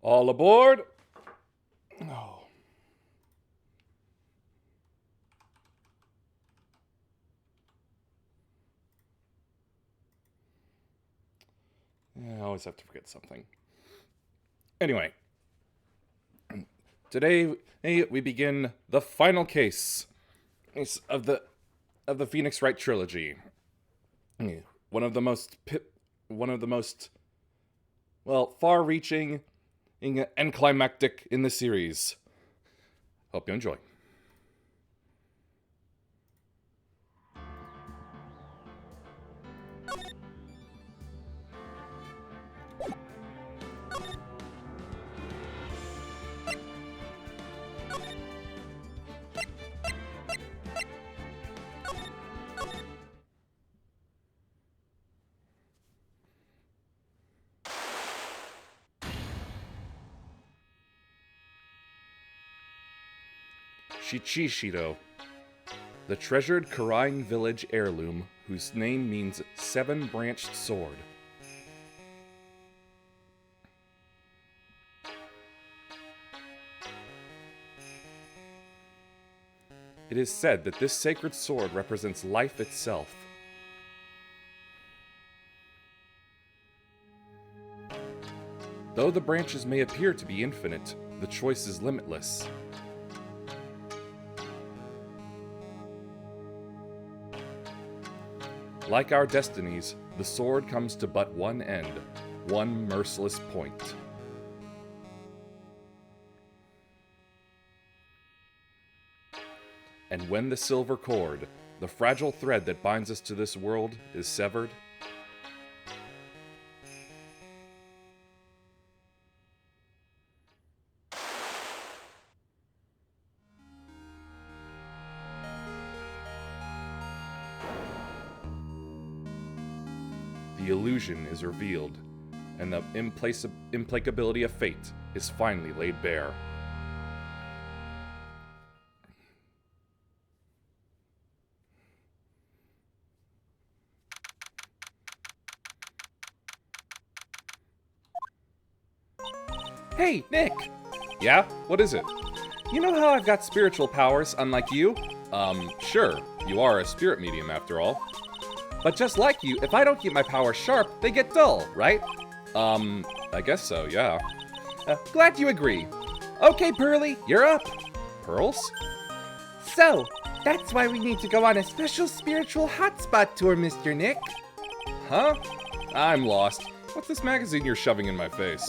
All aboard! Oh. I always have to forget something. Anyway, today we begin the final case of the Phoenix Wright trilogy. One of the most far-reaching and climactic in the series. Hope you enjoy. Shichishido, the treasured Karaing village heirloom whose name means seven-branched sword. It is said that this sacred sword represents life itself. Though the branches may appear to be infinite, the choice is limitless. Like our destinies, the sword comes to but one end, one merciless point. And when the silver cord, the fragile thread that binds us to this world, is severed, the illusion is revealed, and the implacability of fate is finally laid bare. Hey, Nick! Yeah? What is it? You know how I've got spiritual powers, unlike you? Sure. You are a spirit medium, after all. But just like you, if I don't keep my powers sharp, they get dull, right? I guess so, yeah. Glad you agree. Okay, Pearly, you're up. Pearls? So, that's why we need to go on a special spiritual hotspot tour, Mr. Nick. Huh? I'm lost. What's this magazine you're shoving in my face?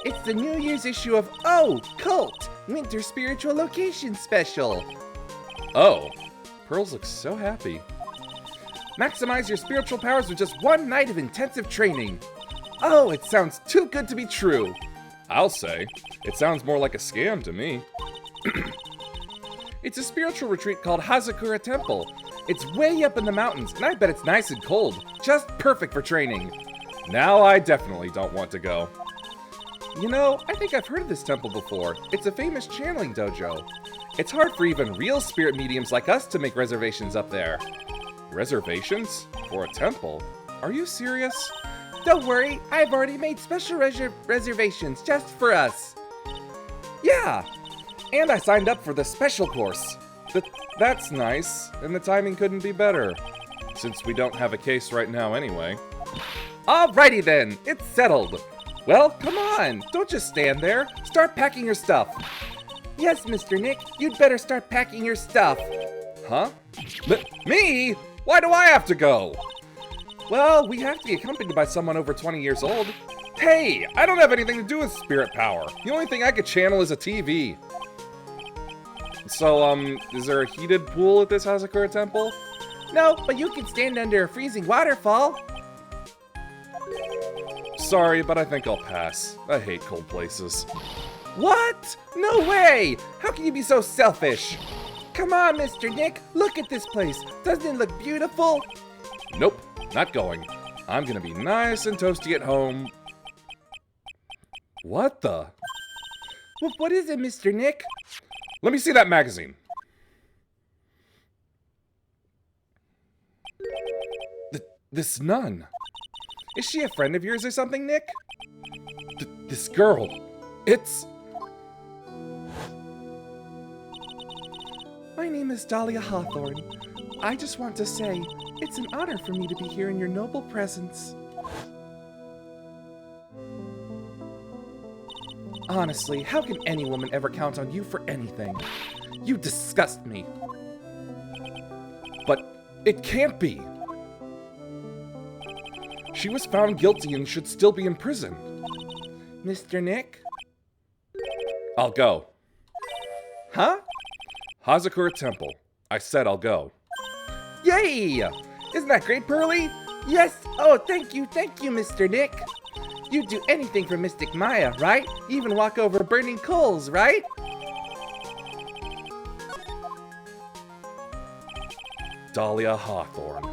It's the New Year's issue of Cult! Winter Spiritual Location Special. Oh, Pearls looks so happy. Maximize your spiritual powers with just one night of intensive training. Oh, it sounds too good to be true. I'll say. It sounds more like a scam to me. It's a spiritual retreat called Hazakura Temple. It's way up in the mountains, and I bet it's nice and cold. Just perfect for training. Now I definitely don't want to go. You know, I think I've heard of this temple before. It's a famous channeling dojo. It's hard for even real spirit mediums like us to make reservations up there. Reservations? For a temple? Are you serious? Don't worry, I've already made special reservations just for us. Yeah, and I signed up for the special course. That's nice, and the timing couldn't be better, since we don't have a case right now anyway. Alrighty then, it's settled. Well, come on, don't just stand there. Start packing your stuff. Yes, Mr. Nick, you'd better start packing your stuff. Huh? Me? Why do I have to go? Well, we have to be accompanied by someone over 20 years old. Hey, I don't have anything to do with spirit power. The only thing I could channel is a TV. So, is there a heated pool at this Hazakura temple? No, but you can stand under a freezing waterfall. Sorry, but I think I'll pass. I hate cold places. What? No way! How can you be so selfish? Come on, Mr. Nick, look at this place. Doesn't it look beautiful? Nope, not going. I'm gonna be nice and toasty at home. What the? Well, what is it, Mr. Nick? Let me see that magazine. This nun. Is she a friend of yours or something, Nick? This girl. It's... My name is Dahlia Hawthorne. I just want to say, it's an honor for me to be here in your noble presence. Honestly, how can any woman ever count on you for anything? You disgust me. But it can't be. She was found guilty and should still be in prison. Mr. Nick? I'll go. Huh? Hazakura Temple. I said I'll go. Yay! Isn't that great, Pearly? Yes! Oh, thank you, Mr. Nick. You'd do anything for Mystic Maya, right? Even walk over burning coals, right? Dahlia Hawthorne.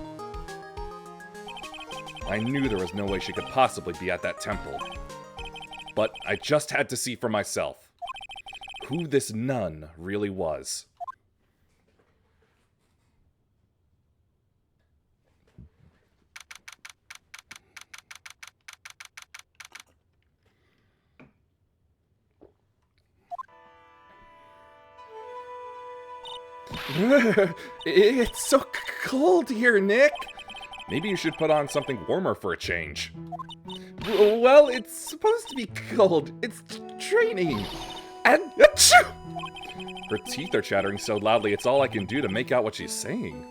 I knew there was no way she could possibly be at that temple. But I just had to see for myself who this nun really was. It's so cold here, Nick. Maybe you should put on something warmer for a change. Well, it's supposed to be cold. It's training. And achoo! Her teeth are chattering so loudly it's all I can do to make out what she's saying.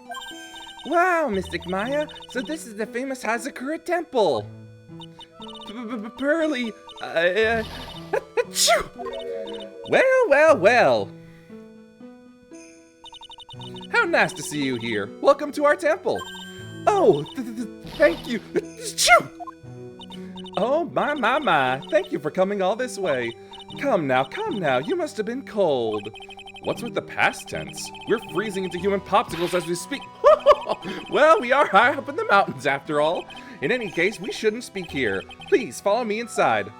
Wow, Mystic Maya. So this is the famous Hazakura Temple. Pearly. Achoo! Well. How nice to see you here. Welcome to our temple. Oh, thank you. Achoo! Oh, my. Thank you for coming all this way. Come now. You must have been cold. What's with the past tense? We're freezing into human popsicles as we speak. Well, we are high up in the mountains after all. In any case, we shouldn't speak here. Please, follow me inside.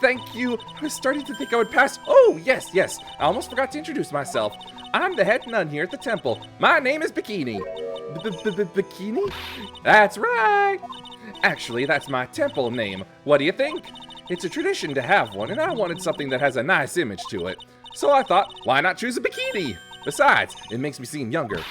Thank you. I was starting to think I would pass. Oh, yes. I almost forgot to introduce myself. I'm the head nun here at the temple. My name is Bikini. Bikini? That's right. Actually, that's my temple name. What do you think? It's a tradition to have one, and I wanted something that has a nice image to it. So I thought, why not choose a bikini? Besides, it makes me seem younger.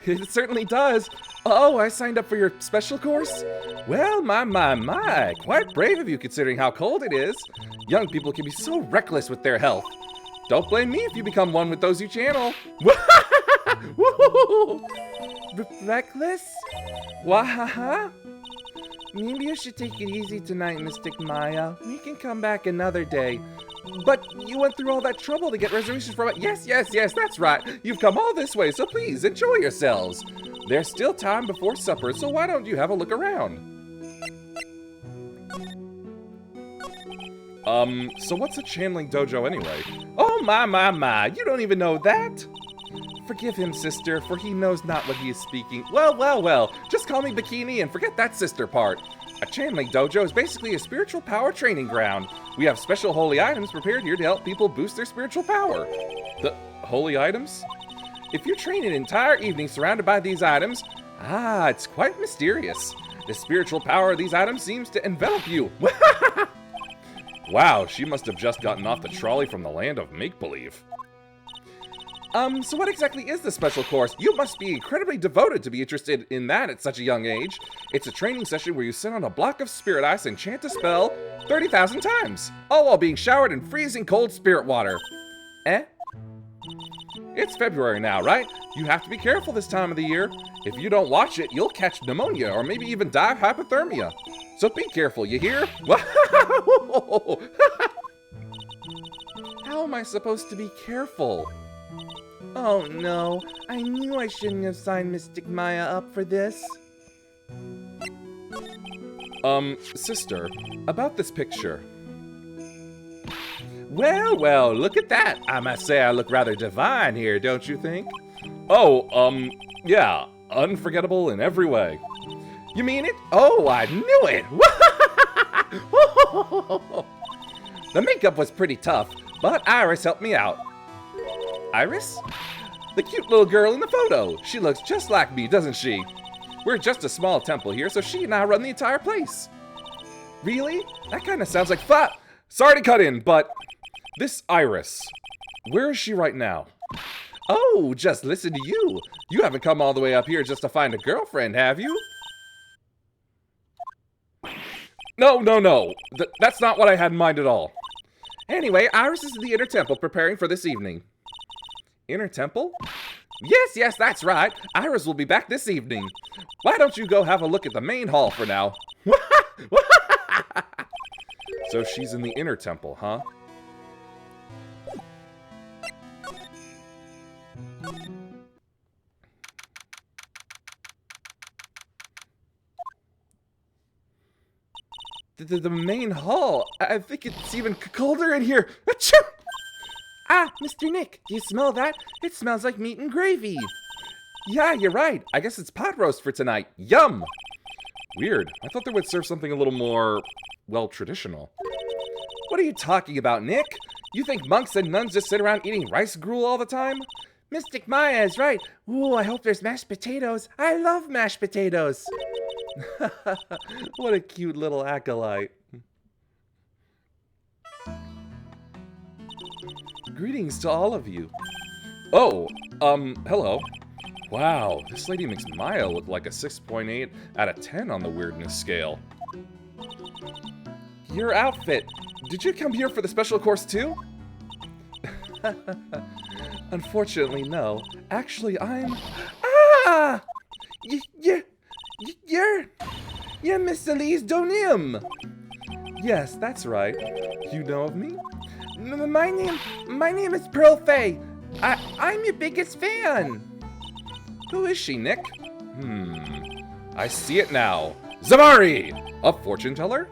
It certainly does. Oh, I signed up for your special course? Well, my. Quite brave of you considering how cold it is. Young people can be so reckless with their health. Don't blame me if you become one with those you channel. Reckless? Wahaha? Maybe you should take it easy tonight, Mystic Maya. We can come back another day. But you went through all that trouble to get reservations for it. Yes, that's right. You've come all this way, so please enjoy yourselves. There's still time before supper, so why don't you have a look around? So what's a channeling dojo anyway? Oh, my. You don't even know that? Forgive him, sister, for he knows not what he is speaking. Well. Just call me Bikini and forget that sister part. A channeling dojo is basically a spiritual power training ground. We have special holy items prepared here to help people boost their spiritual power. The holy items? If you train an entire evening surrounded by these items, it's quite mysterious. The spiritual power of these items seems to envelop you. Wow, she must have just gotten off the trolley from the land of make-believe. So what exactly is the special course? You must be incredibly devoted to be interested in that at such a young age. It's a training session where you sit on a block of spirit ice and chant a spell 30,000 times, all while being showered in freezing cold spirit water. It's February now, right? You have to be careful this time of the year. If you don't watch it, you'll catch pneumonia or maybe even die of hypothermia. So be careful, you hear? How am I supposed to be careful? Oh no, I knew I shouldn't have signed Mystic Maya up for this. Sister, about this picture. Well, look at that. I must say I look rather divine here, don't you think? Oh, yeah, unforgettable in every way. You mean it? Oh, I knew it! The makeup was pretty tough, but Iris helped me out. Iris? The cute little girl in the photo. She looks just like me, doesn't she? We're just a small temple here, so she and I run the entire place. Really? That kind of sounds like fun. Sorry to cut in, but this Iris, where is she right now? Oh, just listen to you. You haven't come all the way up here just to find a girlfriend, have you? No. That's not what I had in mind at all. Anyway, Iris is in the Inner Temple preparing for this evening. Inner Temple? Yes, that's right. Iris will be back this evening. Why don't you go have a look at the main hall for now? So she's in the Inner Temple, huh? The main hall. I think it's even colder in here. Achoo! Ah, Mr. Nick, do you smell that? It smells like meat and gravy. Yeah, you're right. I guess it's pot roast for tonight. Yum! Weird. I thought they would serve something a little more, well, traditional. What are you talking about, Nick? You think monks and nuns just sit around eating rice gruel all the time? Mystic Maya is right. Ooh, I hope there's mashed potatoes. I love mashed potatoes. What a cute little acolyte. Greetings to all of you. Oh, hello. Wow, this lady makes Maya look like a 6.8 out of 10 on the weirdness scale. Your outfit. Did you come here for the special course too? Unfortunately, no. Actually, I'm... Ah! You're Miss Elise Donim. Yes, that's right. You know of me? My name is Pearl Fay. I'm your biggest fan. Who is she, Nick? I see it now. Zamari! A fortune teller?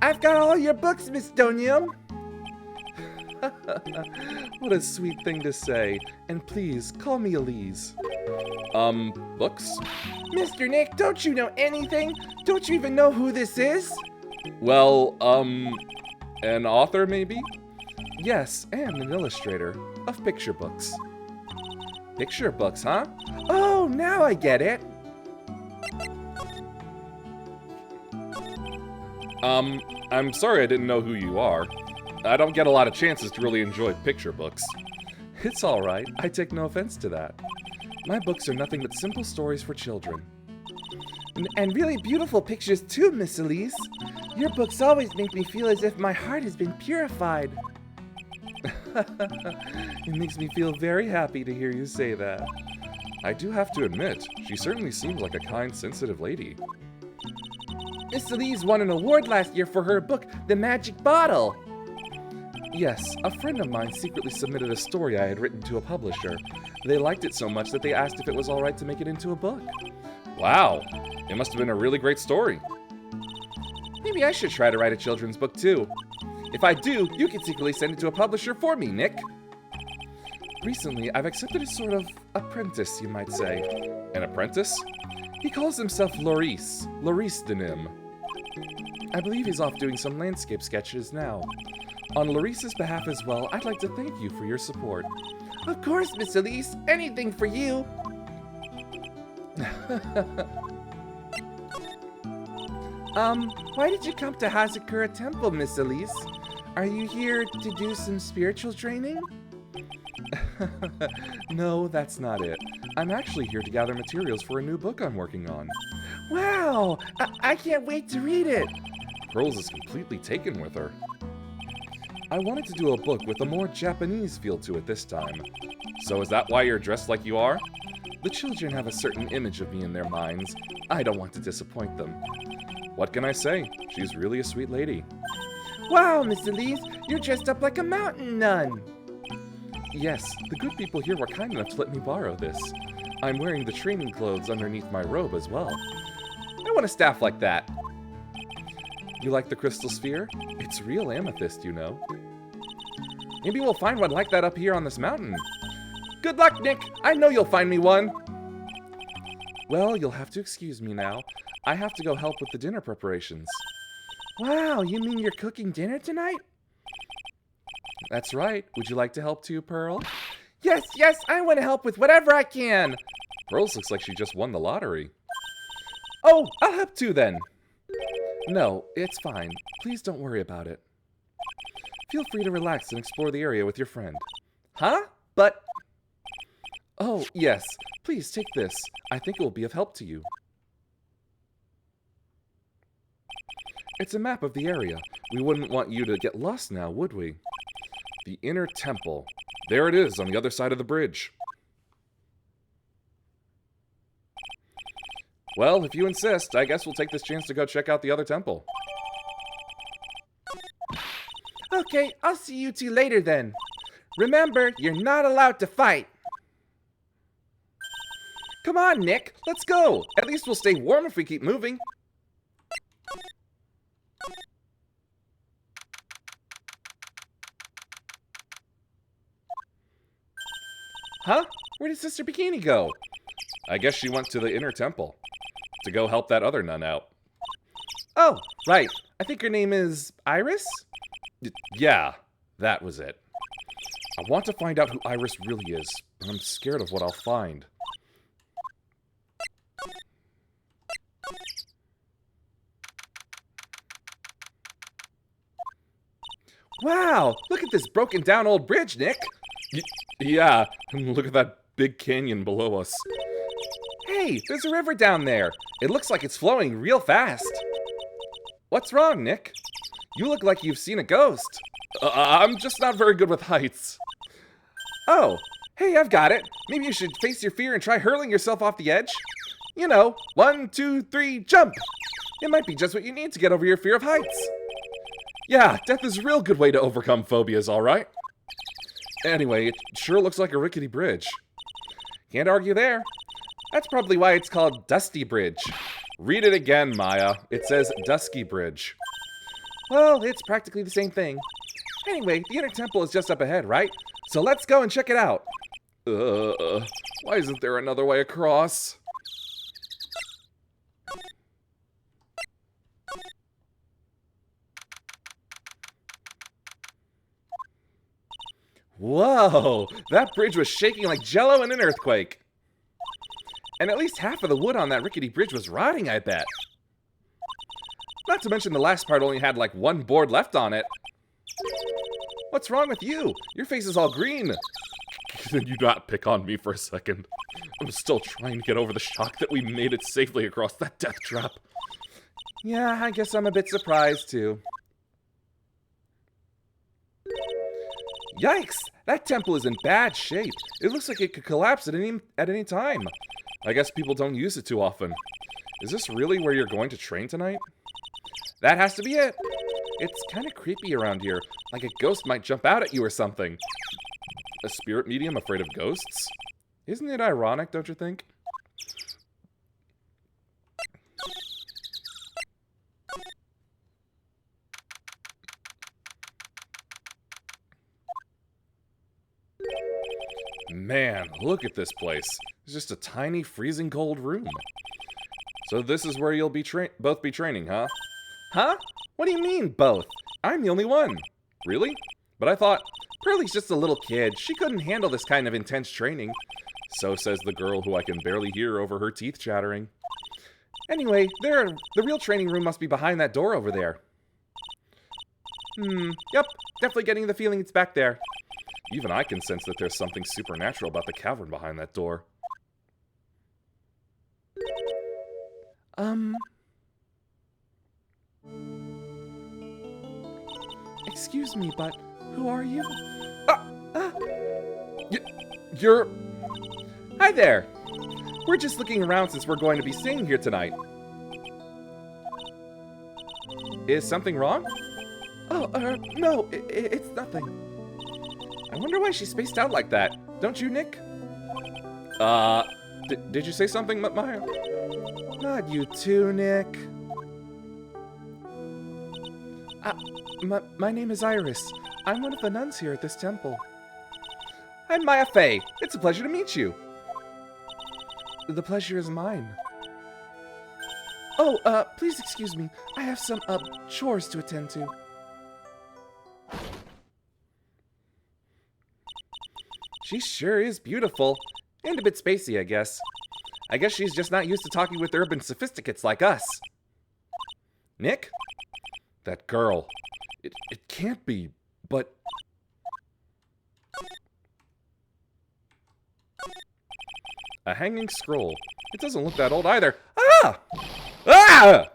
I've got all your books, Miss Donium. What a sweet thing to say. And please, call me Elise. Books? Mr. Nick, don't you know anything? Don't you even know who this is? Well, an author, maybe? Yes, and an illustrator of picture books. Picture books, huh? Oh, now I get it. I'm sorry I didn't know who you are. I don't get a lot of chances to really enjoy picture books. It's alright, I take no offense to that. My books are nothing but simple stories for children. And really beautiful pictures too, Miss Elise. Your books always make me feel as if my heart has been purified. It makes me feel very happy to hear you say that. I do have to admit, she certainly seems like a kind, sensitive lady. Miss Elise won an award last year for her book, The Magic Bottle. Yes, a friend of mine secretly submitted a story I had written to a publisher. They liked it so much that they asked if it was alright to make it into a book. Wow, it must have been a really great story. Maybe I should try to write a children's book too. If I do, you can secretly send it to a publisher for me, Nick. Recently, I've accepted a sort of apprentice, you might say. An apprentice? He calls himself Loris Denim. I believe he's off doing some landscape sketches now. On Loris's behalf as well, I'd like to thank you for your support. Of course, Miss Elise. Anything for you. Why did you come to Hazakura Temple, Miss Elise? Are you here to do some spiritual training? No, that's not it. I'm actually here to gather materials for a new book I'm working on. Wow! I can't wait to read it! Pearls is completely taken with her. I wanted to do a book with a more Japanese feel to it this time. So is that why you're dressed like you are? The children have a certain image of me in their minds. I don't want to disappoint them. What can I say? She's really a sweet lady. Wow, Miss Elise, you're dressed up like a mountain nun. Yes, the good people here were kind enough to let me borrow this. I'm wearing the training clothes underneath my robe as well. I want a staff like that. You like the crystal sphere? It's real amethyst, you know. Maybe we'll find one like that up here on this mountain. Good luck, Nick. I know you'll find me one. Well, you'll have to excuse me now. I have to go help with the dinner preparations. Wow, you mean you're cooking dinner tonight? That's right. Would you like to help too, Pearl? Yes, I want to help with whatever I can. Pearls looks like she just won the lottery. Oh, I'll help too then. No, it's fine. Please don't worry about it. Feel free to relax and explore the area with your friend. Huh? But... Oh, yes. Please take this. I think it will be of help to you. It's a map of the area. We wouldn't want you to get lost now, would we? The inner temple. There it is, on the other side of the bridge. Well, if you insist, I guess we'll take this chance to go check out the other temple. Okay, I'll see you two later then. Remember, you're not allowed to fight. Come on, Nick, let's go. At least we'll stay warm if we keep moving. Huh? Where did Sister Bikini go? I guess she went to the inner temple to go help that other nun out. Oh, right. I think her name is Iris? Yeah, that was it. I want to find out who Iris really is, but I'm scared of what I'll find. Wow, look at this broken down old bridge, Nick. Yeah, and look at that big canyon below us. Hey, there's a river down there. It looks like it's flowing real fast. What's wrong, Nick? You look like you've seen a ghost. I'm just not very good with heights. Oh, hey, I've got it. Maybe you should face your fear and try hurling yourself off the edge. You know, 1, 2, 3, jump. It might be just what you need to get over your fear of heights. Yeah, death is a real good way to overcome phobias, all right? Anyway, it sure looks like a rickety bridge. Can't argue there. That's probably why it's called Dusty Bridge. Read it again, Maya. It says Dusky Bridge. Well, it's practically the same thing. Anyway, the inner temple is just up ahead, right? So let's go and check it out. Why isn't there another way across? Whoa, that bridge was shaking like jello in an earthquake. And at least half of the wood on that rickety bridge was rotting, I bet. Not to mention the last part only had like one board left on it. What's wrong with you? Your face is all green. Can you not pick on me for a second? I'm still trying to get over the shock that we made it safely across that death trap. Yeah, I guess I'm a bit surprised too. Yikes! That temple is in bad shape. It looks like it could collapse at any time. I guess people don't use it too often. Is this really where you're going to train tonight? That has to be it. It's kind of creepy around here, like a ghost might jump out at you or something. A spirit medium afraid of ghosts? Isn't it ironic, don't you think? Man, look at this place. It's just a tiny, freezing cold room. So this is where you'll be both be training, huh? Huh? What do you mean, both? I'm the only one. Really? But I thought... Pearlie's just a little kid. She couldn't handle this kind of intense training. So says the girl who I can barely hear over her teeth chattering. Anyway, the real training room must be behind that door over there. Yep, definitely getting the feeling it's back there. Even I can sense that there's something supernatural about the cavern behind that door. Excuse me, but who are you? You're... Hi there. We're just looking around since we're going to be staying here tonight. Is something wrong? Oh, no, it's nothing. I wonder why she's spaced out like that. Don't you, Nick? Did you say something, Maya? Not you too, Nick. My name is Iris. I'm one of the nuns here at this temple. I'm Maya Fey. It's a pleasure to meet you. The pleasure is mine. Oh, please excuse me. I have some, chores to attend to. She sure is beautiful. And a bit spacey, I guess. I guess she's just not used to talking with urban sophisticates like us. Nick? That girl. It can't be, but... A hanging scroll. It doesn't look that old either. Ah! Ah!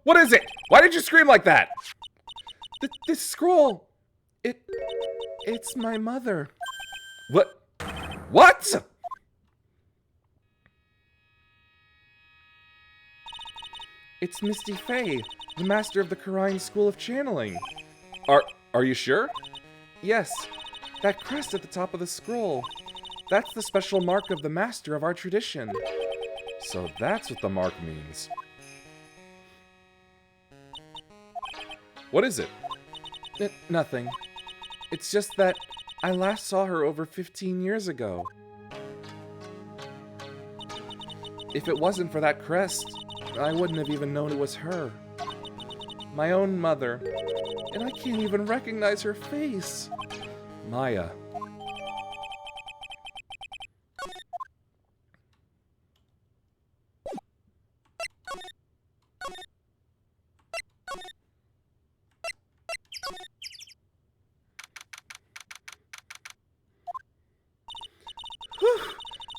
What is it? Why did you scream like that? This scroll. It's my mother. What? What? It's Misty Fey, the master of the Karine School of Channeling. Are you sure? Yes, that crest at the top of the scroll. That's the special mark of the master of our tradition. So that's what the mark means. What is it? Nothing. It's just that I last saw her over 15 years ago. If it wasn't for that crest, I wouldn't have even known it was her. My own mother. And I can't even recognize her face. Maya. Whew.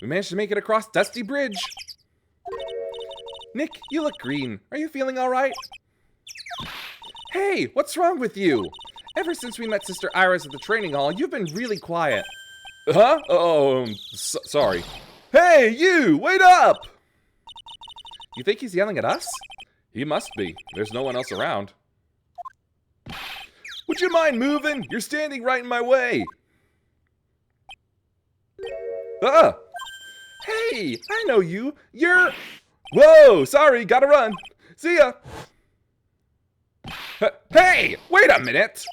We managed to make it across Dusty Bridge. Nick, you look green. Are you feeling all right? Hey, what's wrong with you? Ever since we met Sister Iris at the training hall, you've been really quiet. Huh? Oh, sorry. Hey, you! Wait up! You think he's yelling at us? He must be. There's no one else around. Would you mind moving? You're standing right in my way. Ah! Hey, I know you. You're... Whoa, sorry, gotta run. See ya. Hey, wait a minute.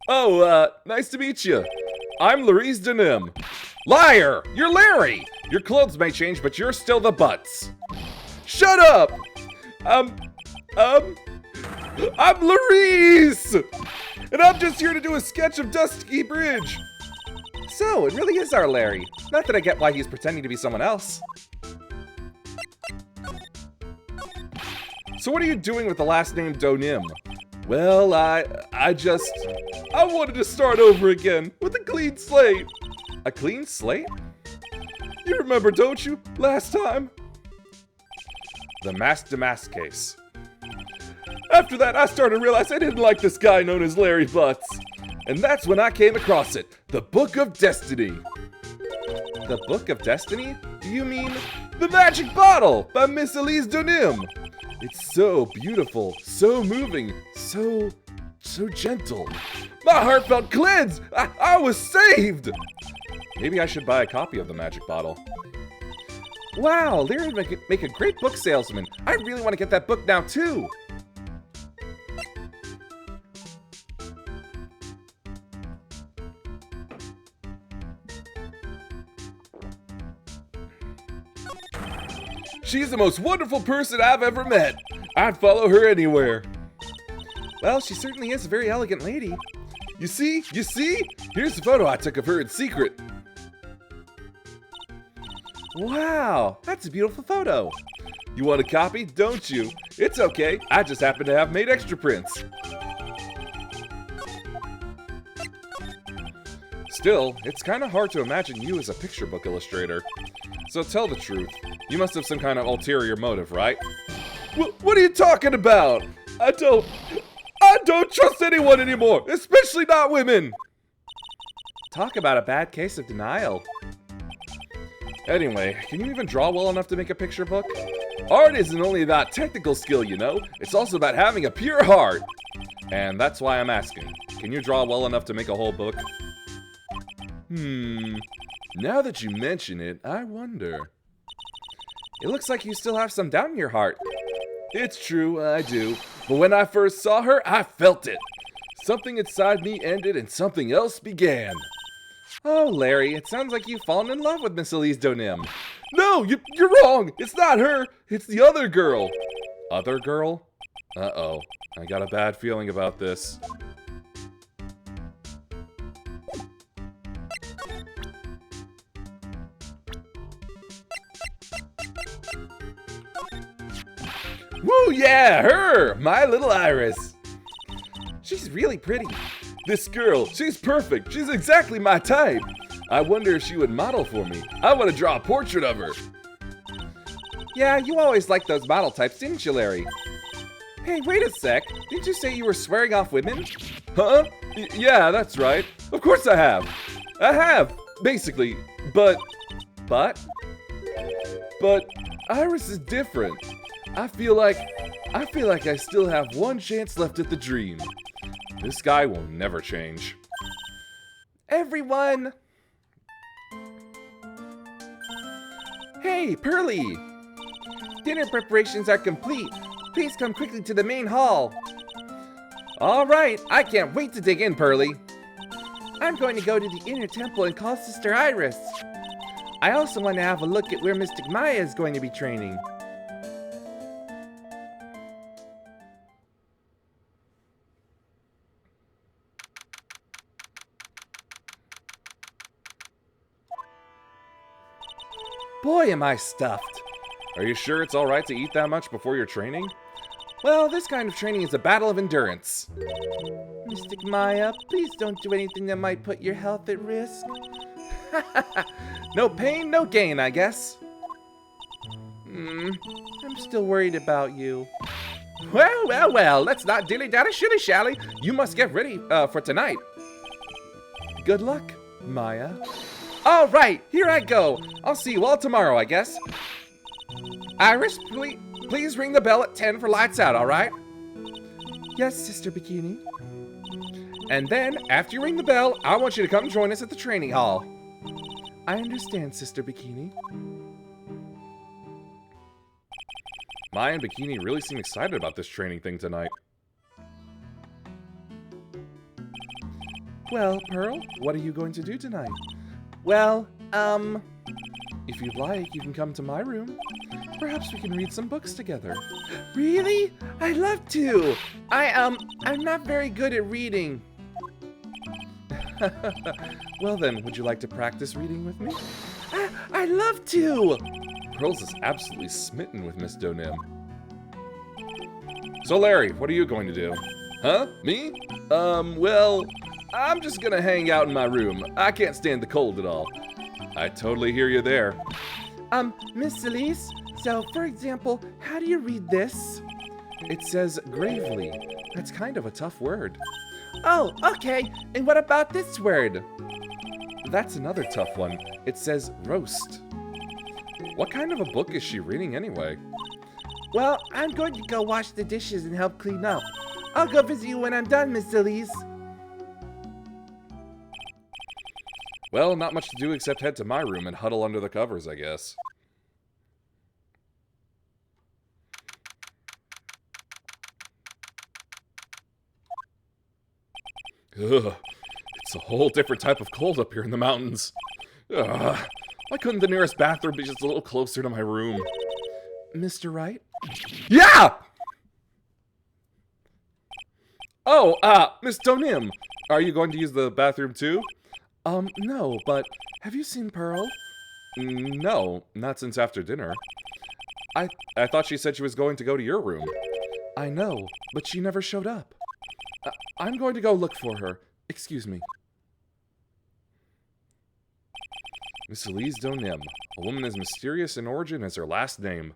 Oh, nice to meet you. I'm Laurice Denim. Liar! You're Larry! Your clothes may change, but you're still the butts. Shut up! I'm Laurice! And I'm just here to do a sketch of Dusty Bridge. So, it really is our Larry. Not that I get why he's pretending to be someone else. So what are you doing with the last name Donim? Well, I wanted to start over again with a clean slate. A clean slate? You remember, don't you? Last time? The Mask to Mask case. After that, I started to realize I didn't like this guy known as Larry Butts. And that's when I came across it. The Book of Destiny. The Book of Destiny? Do you mean The Magic Bottle by Miss Elise Donim? It's so beautiful, so moving, so gentle. My heart felt cleansed. I was saved. Maybe I should buy a copy of the Magic Bottle. Wow, Larry would make a great book salesman. I really want to get that book now, too. She's the most wonderful person I've ever met. I'd follow her anywhere. Well, she certainly is a very elegant lady. You see? Here's the photo I took of her in secret. Wow, that's a beautiful photo. You want a copy, don't you? It's okay, I just happen to have made extra prints. Still, it's kind of hard to imagine you as a picture book illustrator. So tell the truth. You must have some kind of ulterior motive, right? What are you talking about? I don't trust anyone anymore, especially not women. Talk about a bad case of denial. Anyway, can you even draw well enough to make a picture book? Art isn't only about technical skill, you know. It's also about having a pure heart. And that's why I'm asking. Can you draw well enough to make a whole book? Now that you mention it, I wonder. It looks like you still have some doubt in your heart. It's true, I do. But when I first saw her, I felt it. Something inside me ended and something else began. Oh, Larry, it sounds like you've fallen in love with Miss Elise Donim. No, you're wrong. It's not her. It's the other girl. Other girl? Uh-oh. I got a bad feeling about this. Woo, yeah, her! My little Iris. She's really pretty. This girl, she's perfect. She's exactly my type. I wonder if she would model for me. I want to draw a portrait of her. Yeah, you always liked those model types, didn't you, Larry? Hey, wait a sec. Didn't you say you were swearing off women? Huh? Yeah, that's right. Of course I have. I have, basically. But Iris is different. I feel like I still have one chance left at the dream. This guy will never change. Everyone! Hey, Pearly! Dinner preparations are complete. Please come quickly to the main hall. All right, I can't wait to dig in, Pearly. I'm going to go to the inner temple and call Sister Iris. I also want to have a look at where Mystic Maya is going to be training. Boy, am I stuffed. Are you sure it's all right to eat that much before your training? Well, this kind of training is a battle of endurance. Mystic Maya, please don't do anything that might put your health at risk. No pain, no gain, I guess. I'm still worried about you. Well, let's not dilly-dally shilly-shally. You must get ready for tonight. Good luck, Maya. All right, here I go. I'll see you all tomorrow, I guess. Iris, please ring the bell at 10 for lights out, all right? Yes, Sister Bikini. And then, after you ring the bell, I want you to come join us at the training hall. I understand, Sister Bikini. Maya and Bikini really seem excited about this training thing tonight. Well, Pearl, what are you going to do tonight? Well, if you'd like, you can come to my room. Perhaps we can read some books together. Really? I'd love to. I'm not very good at reading. Well then, would you like to practice reading with me? I'd love to. Pearls is absolutely smitten with Miss Donim. So Larry, what are you going to do? Huh? Me? Well, I'm just gonna hang out in my room. I can't stand the cold at all. I totally hear you there. Miss Elise, so for example, how do you read this? It says gravely. That's kind of a tough word. Oh, okay. And what about this word? That's another tough one. It says roast. What kind of a book is she reading anyway? Well, I'm going to go wash the dishes and help clean up. I'll go visit you when I'm done, Miss Elise. Well, not much to do except head to my room and huddle under the covers, I guess. Ugh, it's a whole different type of cold up here in the mountains. Ugh, why couldn't the nearest bathroom be just a little closer to my room? Mr. Wright? Yeah! Oh, Miss Donim, are you going to use the bathroom too? No, but have you seen Pearl? No, not since after dinner. I thought she said she was going to go to your room. I know, but she never showed up. I'm going to go look for her. Excuse me. Miss Elise Donim, a woman as mysterious in origin as her last name.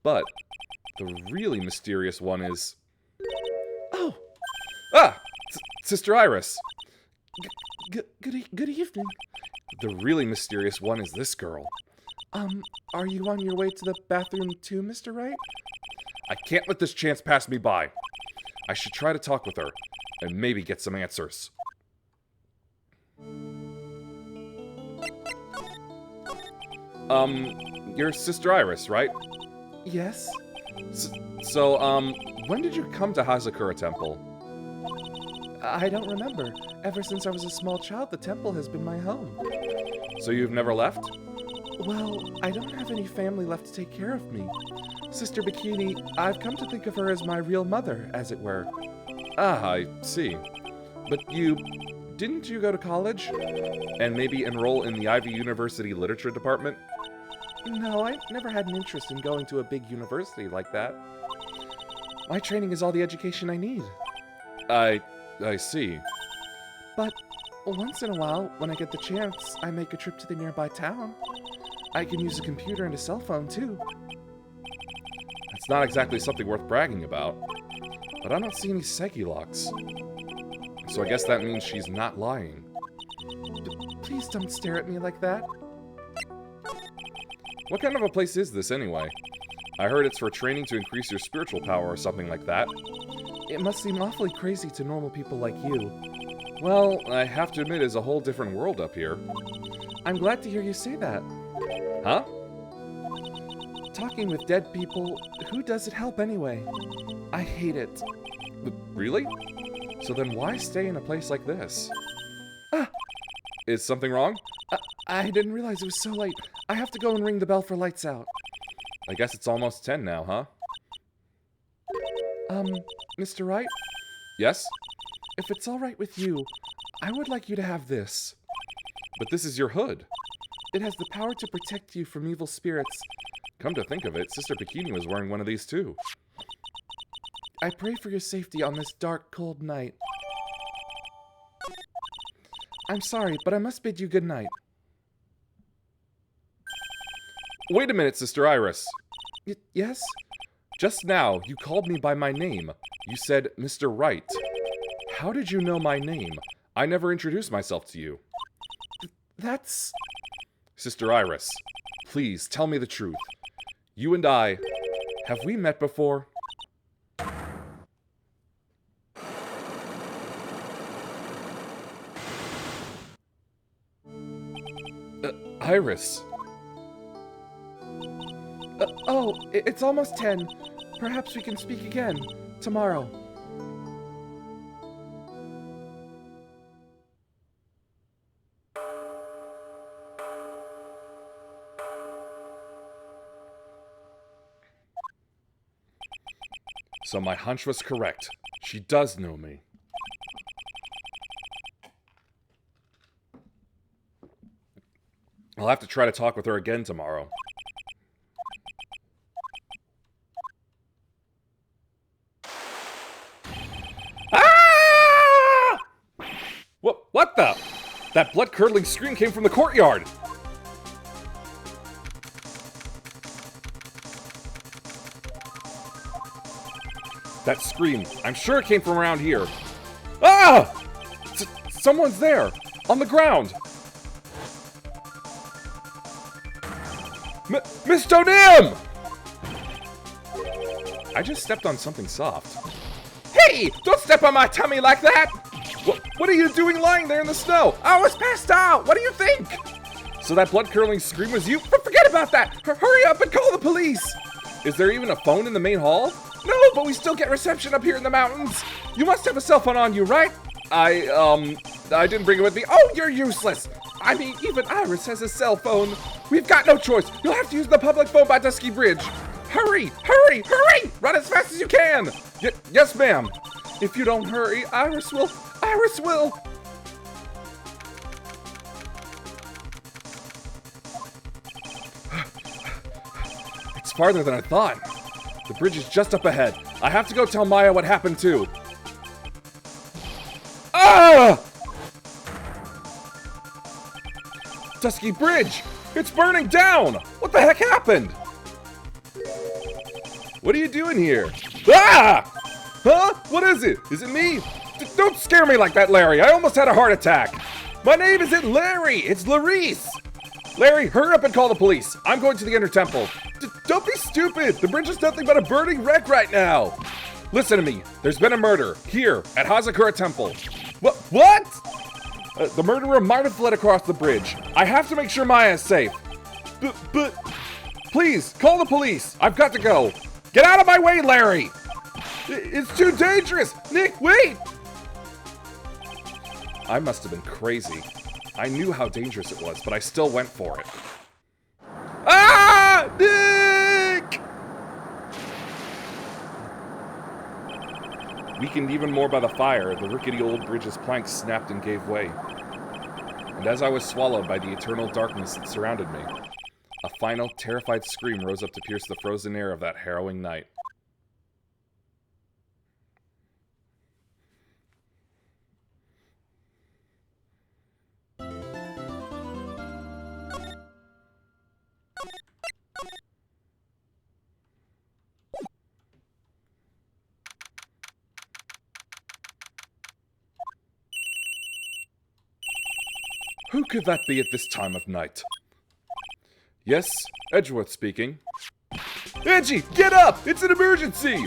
But the really mysterious one is... Oh! Sister Iris. Good evening. The really mysterious one is this girl. Are you on your way to the bathroom too, Mr. Wright? I can't let this chance pass me by. I should try to talk with her, and maybe get some answers. You're Sister Iris, right? Yes. So, when did you come to Hazakura Temple? I don't remember. Ever since I was a small child, the temple has been my home. So you've never left? Well, I don't have any family left to take care of me. Sister Bikini, I've come to think of her as my real mother, as it were. Ah, I see. But didn't you go to college? And maybe enroll in the Ivy University Literature Department? No, I never had an interest in going to a big university like that. My training is all the education I need. I see. But once in a while, when I get the chance, I make a trip to the nearby town. I can use a computer and a cell phone, too. It's not exactly something worth bragging about. But I don't see any Psyche locks. So I guess that means she's not lying. Please don't stare at me like that. What kind of a place is this anyway? I heard it's for training to increase your spiritual power or something like that. It must seem awfully crazy to normal people like you. Well, I have to admit it's a whole different world up here. I'm glad to hear you say that. Huh? Talking with dead people, who does it help anyway? I hate it. Really? So then why stay in a place like this? Ah! Is something wrong? I didn't realize it was so late. I have to go and ring the bell for lights out. I guess it's almost 10 now, huh? Mr. Wright? Yes? If it's all right with you, I would like you to have this. But this is your hood. It has the power to protect you from evil spirits. Come to think of it, Sister Bikini was wearing one of these too. I pray for your safety on this dark, cold night. I'm sorry, but I must bid you good night. Wait a minute, Sister Iris. Yes? Just now, you called me by my name. You said Mr. Wright. How did you know my name? I never introduced myself to you. That's... Sister Iris, please tell me the truth. You and I, have we met before? Iris. It's almost 10. Perhaps we can speak again tomorrow. So my hunch was correct. She does know me. I'll have to try to talk with her again tomorrow. Ah! What the? That blood-curdling scream came from the courtyard. That scream, I'm sure it came from around here. Ah! Someone's there, on the ground. Miss Donim! I just stepped on something soft. Hey! Don't step on my tummy like that! What are you doing lying there in the snow? I was passed out! What do you think? So that blood-curdling scream was you? Forget about that! Hurry up and call the police! Is there even a phone in the main hall? No, but we still get reception up here in the mountains. You must have a cell phone on you, right? I didn't bring it with me. Oh, you're useless! I mean, even Iris has a cell phone. We've got no choice. You'll have to use the public phone by Dusky Bridge. Hurry! Hurry! Hurry! Run as fast as you can! Yes, ma'am. If you don't hurry, Iris will... Iris will... It's farther than I thought. The bridge is just up ahead. I have to go tell Maya what happened too. Ah! Dusky Bridge! It's burning down! What the heck happened? What are you doing here? Ah! Huh? What is it? Is it me? Don't scare me like that, Larry. I almost had a heart attack. My name isn't Larry. It's Larice. Larry, hurry up and call the police. I'm going to the Inner Temple. Don't be stupid. The bridge is nothing but a burning wreck right now. Listen to me. There's been a murder here at Hazakura Temple. What? The murderer might have fled across the bridge. I have to make sure Maya is safe. But, please, call the police. I've got to go. Get out of my way, Larry. It's too dangerous. Nick, wait. I must have been crazy. I knew how dangerous it was, but I still went for it. Ah! Nick! Weakened even more by the fire, the rickety old bridge's planks snapped and gave way. And as I was swallowed by the eternal darkness that surrounded me, a final, terrified scream rose up to pierce the frozen air of that harrowing night. Who could that be at this time of night? Yes, Edgeworth speaking. Edgy, get up! It's an emergency!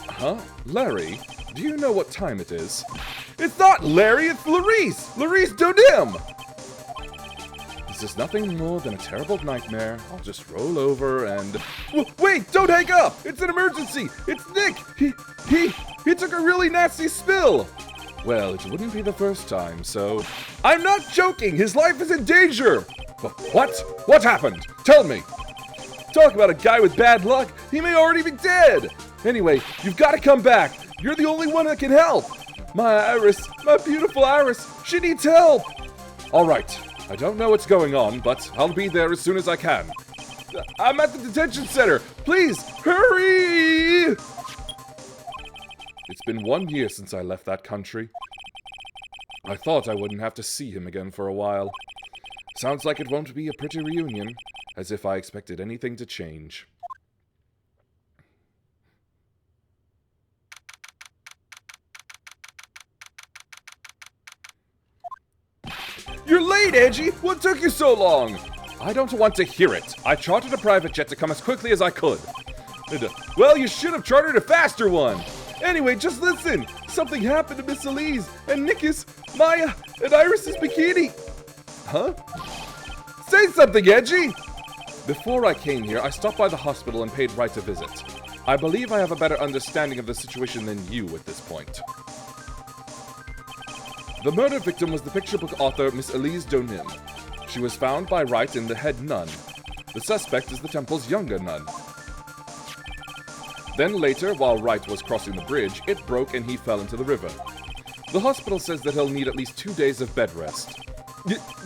Huh? Larry, do you know what time it is? It's not Larry, it's Larice! Larice Dodim! This is nothing more than a terrible nightmare. I'll just roll over and... Wait, don't hang up! It's an emergency! It's Nick! He took a really nasty spill! Well, it wouldn't be the first time, so... I'm not joking! His life is in danger! What? What happened? Tell me! Talk about a guy with bad luck! He may already be dead! Anyway, you've got to come back! You're the only one that can help! My Iris, my beautiful Iris, she needs help! Alright, I don't know what's going on, but I'll be there as soon as I can. I'm at the detention center! Please, hurry! It's been 1 year since I left that country. I thought I wouldn't have to see him again for a while. Sounds like it won't be a pretty reunion, as if I expected anything to change. You're late, Edgy! What took you so long? I don't want to hear it. I chartered a private jet to come as quickly as I could. Well, you should have chartered a faster one. Anyway, just listen. Something happened to Miss Elise and Nick's, Maya, and Iris's bikini. Huh? Say something, Edgy! Before I came here, I stopped by the hospital and paid Wright a visit. I believe I have a better understanding of the situation than you at this point. The murder victim was the picture book author Miss Elise Donim. She was found by Wright in the head nun. The suspect is the temple's younger nun. Then later, while Wright was crossing the bridge, it broke and he fell into the river. The hospital says that he'll need at least 2 days of bed rest.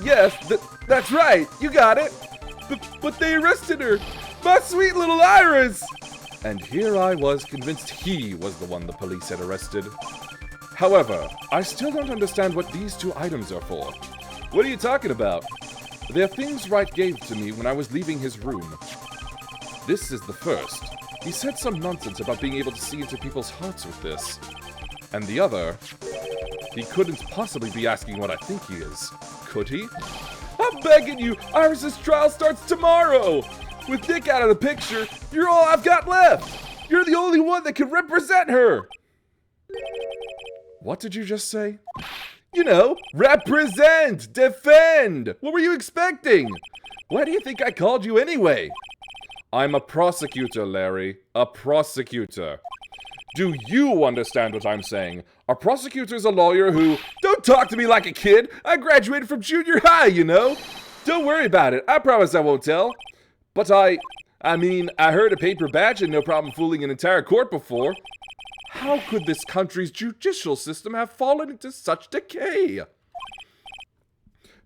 Yes, that's right. You got it. But they arrested her. My sweet little Iris. And here I was convinced he was the one the police had arrested. However, I still don't understand what these 2 items are for. What are you talking about? They're things Wright gave to me when I was leaving his room. This is the first. He said some nonsense about being able to see into people's hearts with this. And the other, he couldn't possibly be asking what I think he is, could he? I'm begging you, Iris's trial starts tomorrow! With Nick out of the picture, you're all I've got left! You're the only one that can represent her! What did you just say? You know, represent! Defend! What were you expecting? Why do you think I called you anyway? I'm a prosecutor, Larry. A prosecutor. Do you understand what I'm saying? A prosecutor's a lawyer who... Don't talk to me like a kid! I graduated from junior high, you know! Don't worry about it. I promise I won't tell. But I heard a paper badge and no problem fooling an entire court before. How could this country's judicial system have fallen into such decay?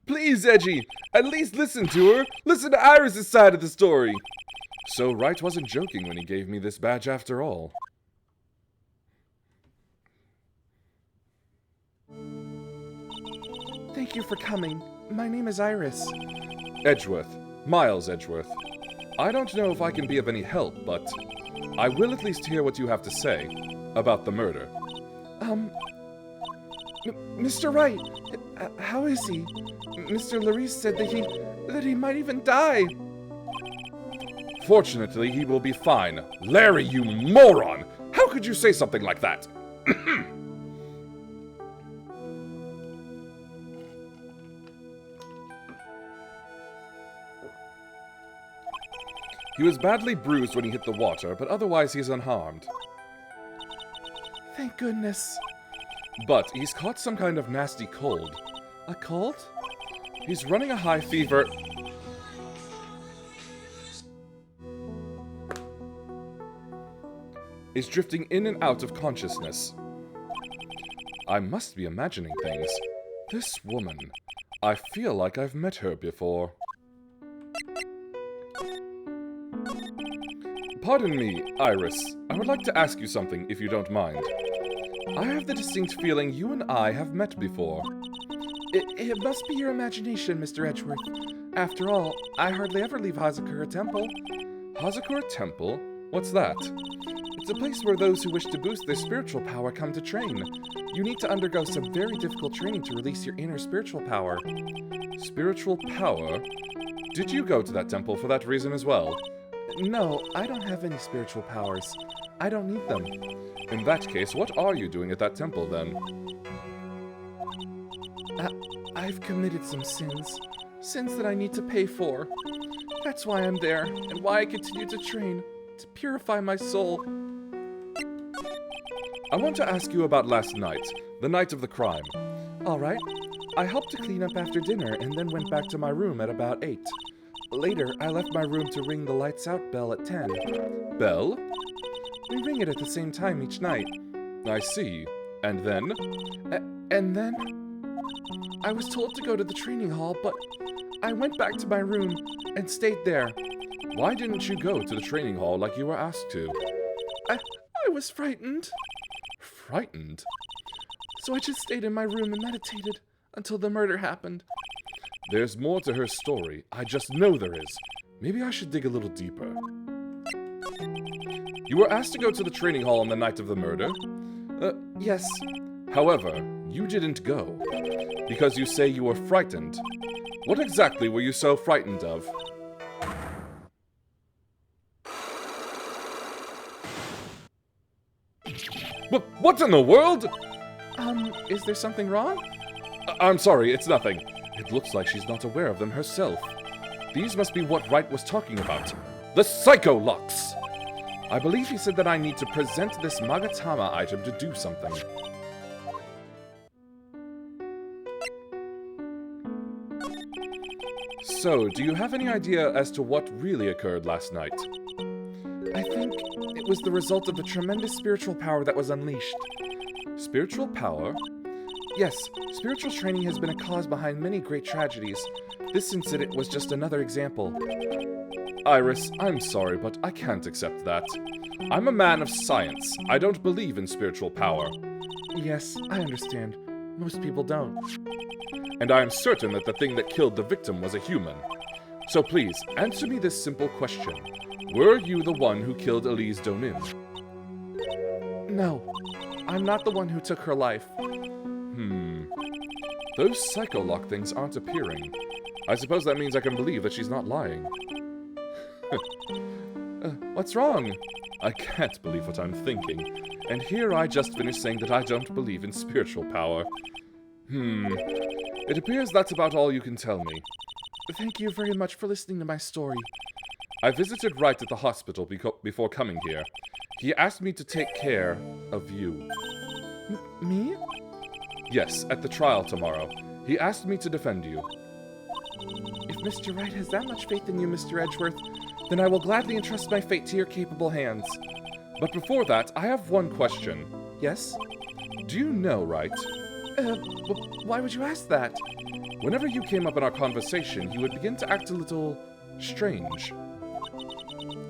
Please, Edgy, at least listen to her. Listen to Iris' side of the story. So Wright wasn't joking when he gave me this badge after all. Thank you for coming. My name is Iris. Edgeworth. Miles Edgeworth. I don't know if I can be of any help, but I will at least hear what you have to say about the murder. Mr. Wright, how is he? Mr. Larice said that he might even die. Fortunately, he will be fine. Larry, you moron! How could you say something like that? He was badly bruised when he hit the water, but otherwise he's unharmed. Thank goodness. But he's caught some kind of nasty cold. A cold? He's running a high fever. Is drifting in and out of consciousness. I must be imagining things. This woman, I feel like I've met her before. Pardon me, Iris. I would like to ask you something, if you don't mind. I have the distinct feeling you and I have met before. It must be your imagination, Mr. Edgeworth. After all, I hardly ever leave Hazakura Temple. Hazakura Temple? What's that? It's a place where those who wish to boost their spiritual power come to train. You need to undergo some very difficult training to release your inner spiritual power. Spiritual power? Did you go to that temple for that reason as well? No, I don't have any spiritual powers. I don't need them. In that case, what are you doing at that temple then? I've committed some sins. Sins that I need to pay for. That's why I'm there, and why I continue to train, to purify my soul. I want to ask you about last night, the night of the crime. Alright. I helped to clean up after dinner and then went back to my room at about 8. Later, I left my room to ring the lights out bell at 10. Bell? We ring it at the same time each night. I see. And then? And then? I was told to go to the training hall, but I went back to my room and stayed there. Why didn't you go to the training hall like you were asked to? I was frightened. Frightened? So I just stayed in my room and meditated until the murder happened. There's more to her story. I just know there is. Maybe I should dig a little deeper. You were asked to go to the training hall on the night of the murder? Yes. However, you didn't go. Because you say you were frightened. What exactly were you so frightened of? What in the world? Is there something wrong? I'm sorry, it's nothing. It looks like she's not aware of them herself. These must be what Wright was talking about. The Psycho Locks! I believe he said that I need to present this Magatama item to do something. So, do you have any idea as to what really occurred last night? I think it was the result of the tremendous spiritual power that was unleashed. Spiritual power? Yes, spiritual training has been a cause behind many great tragedies. This incident was just another example. Iris, I'm sorry, but I can't accept that. I'm a man of science. I don't believe in spiritual power. Yes, I understand. Most people don't. And I am certain that the thing that killed the victim was a human. So please, answer me this simple question. Were you the one who killed Elise Donin? No, I'm not the one who took her life. Those psycholock things aren't appearing. I suppose that means I can believe that she's not lying. What's wrong? I can't believe what I'm thinking. And here I just finished saying that I don't believe in spiritual power. It appears that's about all you can tell me. Thank you very much for listening to my story. I visited Wright at the hospital before coming here. He asked me to take care of you. Me? Yes, at the trial tomorrow. He asked me to defend you. If Mr. Wright has that much faith in you, Mr. Edgeworth, then I will gladly entrust my fate to your capable hands. But before that, I have one question. Yes? Do you know Wright? Why would you ask that? Whenever you came up in our conversation, he would begin to act a little strange.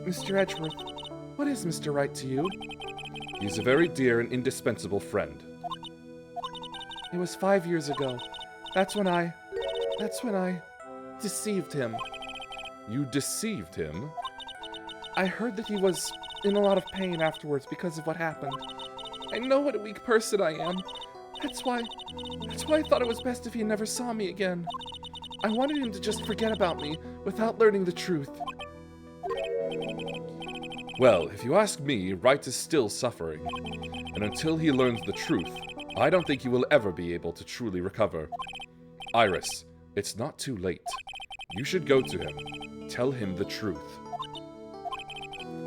Mr. Edgeworth, what is Mr. Wright to you? He's a very dear and indispensable friend. It was 5 years ago. That's when I deceived him. You deceived him? I heard that he was in a lot of pain afterwards because of what happened. I know what a weak person I am. That's why I thought it was best if he never saw me again. I wanted him to just forget about me without learning the truth. Well, if you ask me, Wright is still suffering. And until he learns the truth, I don't think he will ever be able to truly recover. Iris, it's not too late. You should go to him. Tell him the truth.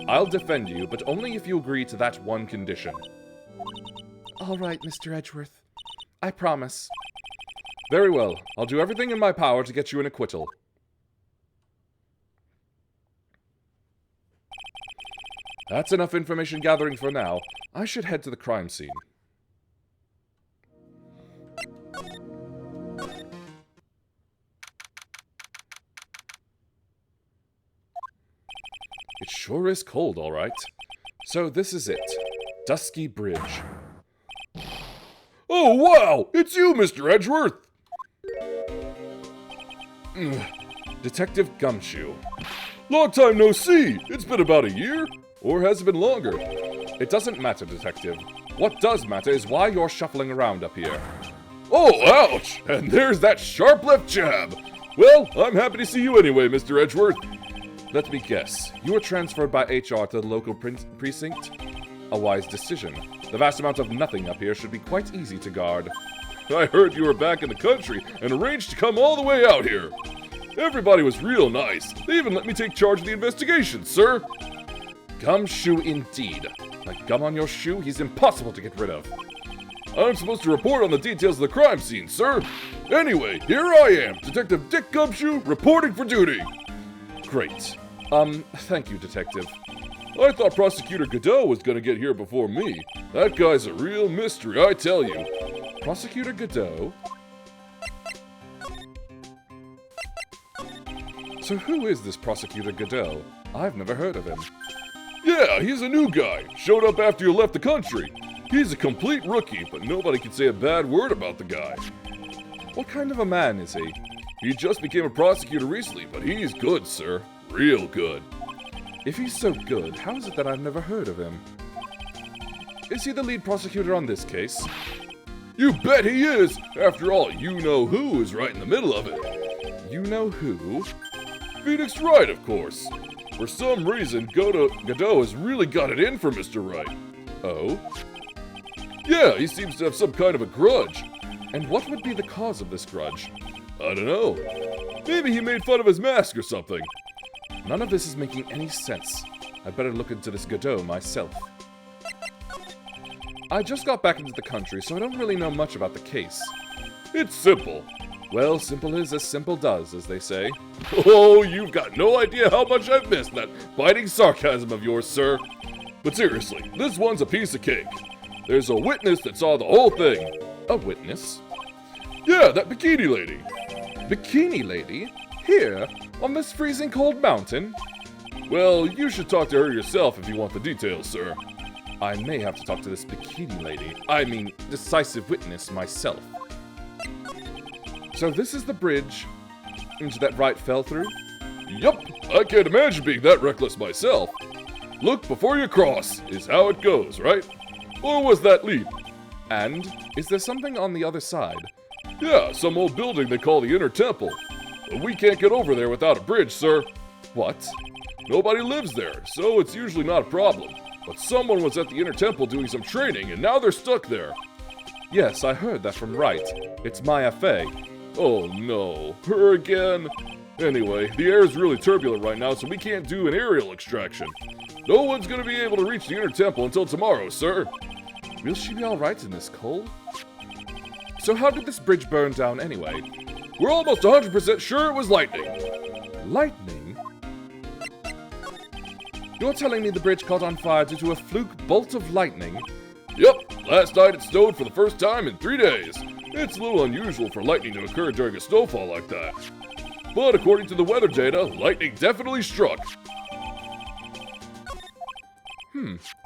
I'll defend you, but only if you agree to that one condition. All right, Mr. Edgeworth. I promise. Very well. I'll do everything in my power to get you an acquittal. That's enough information gathering for now. I should head to the crime scene. It sure is cold, all right. So this is it. Dusky Bridge. Oh, wow! It's you, Mr. Edgeworth! Detective Gumshoe. Long time no see! It's been about a year? Or has it been longer? It doesn't matter, Detective. What does matter is why you're shuffling around up here. Oh, ouch! And there's that sharp left jab! Well, I'm happy to see you anyway, Mr. Edgeworth. Let me guess. You were transferred by HR to the local precinct? A wise decision. The vast amount of nothing up here should be quite easy to guard. I heard you were back in the country and arranged to come all the way out here. Everybody was real nice. They even let me take charge of the investigation, sir. Gumshoe indeed. Like gum on your shoe, he's impossible to get rid of. I'm supposed to report on the details of the crime scene, sir. Anyway, here I am, Detective Dick Gumshoe, reporting for duty. Great. Thank you, Detective. I thought Prosecutor Godot was gonna get here before me. That guy's a real mystery, I tell you. Prosecutor Godot? So who is this Prosecutor Godot? I've never heard of him. Yeah, he's a new guy. Showed up after you left the country. He's a complete rookie, but nobody can say a bad word about the guy. What kind of a man is he? He just became a prosecutor recently, but he's good, sir. Real good. If he's so good, how is it that I've never heard of him? Is he the lead prosecutor on this case? You bet he is! After all, you-know-who is right in the middle of it. You-know-who? Phoenix Wright, of course. For some reason, Godot has really got it in for Mr. Wright. Oh? Yeah, he seems to have some kind of a grudge. And what would be the cause of this grudge? I don't know. Maybe he made fun of his mask or something. None of this is making any sense. I'd better look into this Godot myself. I just got back into the country, so I don't really know much about the case. It's simple. Well, simple is as simple does, as they say. Oh, you've got no idea how much I've missed that biting sarcasm of yours, sir. But seriously, this one's a piece of cake. There's a witness that saw the whole thing. A witness? Yeah, that bikini lady. Bikini lady? Here? On this freezing cold mountain? Well, you should talk to her yourself if you want the details, sir. I may have to talk to this bikini lady. I mean, decisive witness myself. So this is the bridge into that Wright fell through? Yup, I can't imagine being that reckless myself. Look before you cross, is how it goes, right? Or was that leap? And is there something on the other side? Yeah, some old building they call the Inner Temple. But we can't get over there without a bridge, sir. What? Nobody lives there, so it's usually not a problem. But someone was at the Inner Temple doing some training, and now they're stuck there. Yes, I heard that from Wright. It's Maya Fey. Oh no, her again? Anyway, the air is really turbulent right now, so we can't do an aerial extraction. No one's gonna be able to reach the Inner Temple until tomorrow, sir. Will she be alright in this cold? So how did this bridge burn down anyway? We're almost 100% sure it was lightning. Lightning? You're telling me the bridge caught on fire due to a fluke bolt of lightning? Yep, last night it snowed for the first time in 3 days. It's a little unusual for lightning to occur during a snowfall like that. But according to the weather data, lightning definitely struck.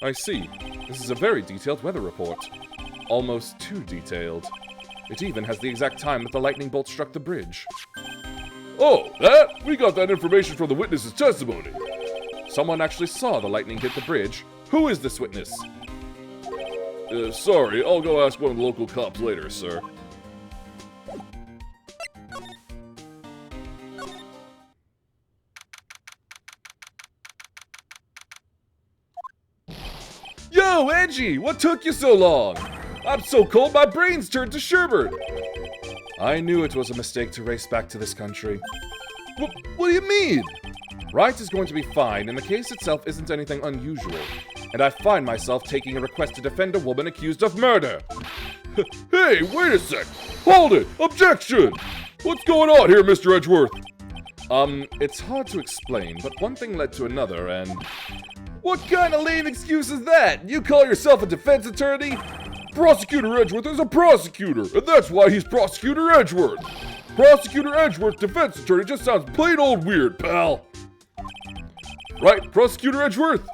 I see. This is a very detailed weather report. Almost too detailed. It even has the exact time that the lightning bolt struck the bridge. Oh, that? We got that information from the witness's testimony. Someone actually saw the lightning hit the bridge. Who is this witness? Sorry, I'll go ask one of the local cops later, sir. Yo, Edgy! What took you so long? I'm so cold my brain's turned to sherbet. I knew it was a mistake to race back to this country. What do you mean? Wright is going to be fine, and the case itself isn't anything unusual. And I find myself taking a request to defend a woman accused of murder. Hey, wait a sec! Hold it! Objection! What's going on here, Mr. Edgeworth? It's hard to explain, but one thing led to another, and... What kind of lame excuse is that? You call yourself a defense attorney? Prosecutor Edgeworth is a prosecutor, and that's why he's Prosecutor Edgeworth. Prosecutor Edgeworth, defense attorney, just sounds plain old weird, pal. Right, Prosecutor Edgeworth?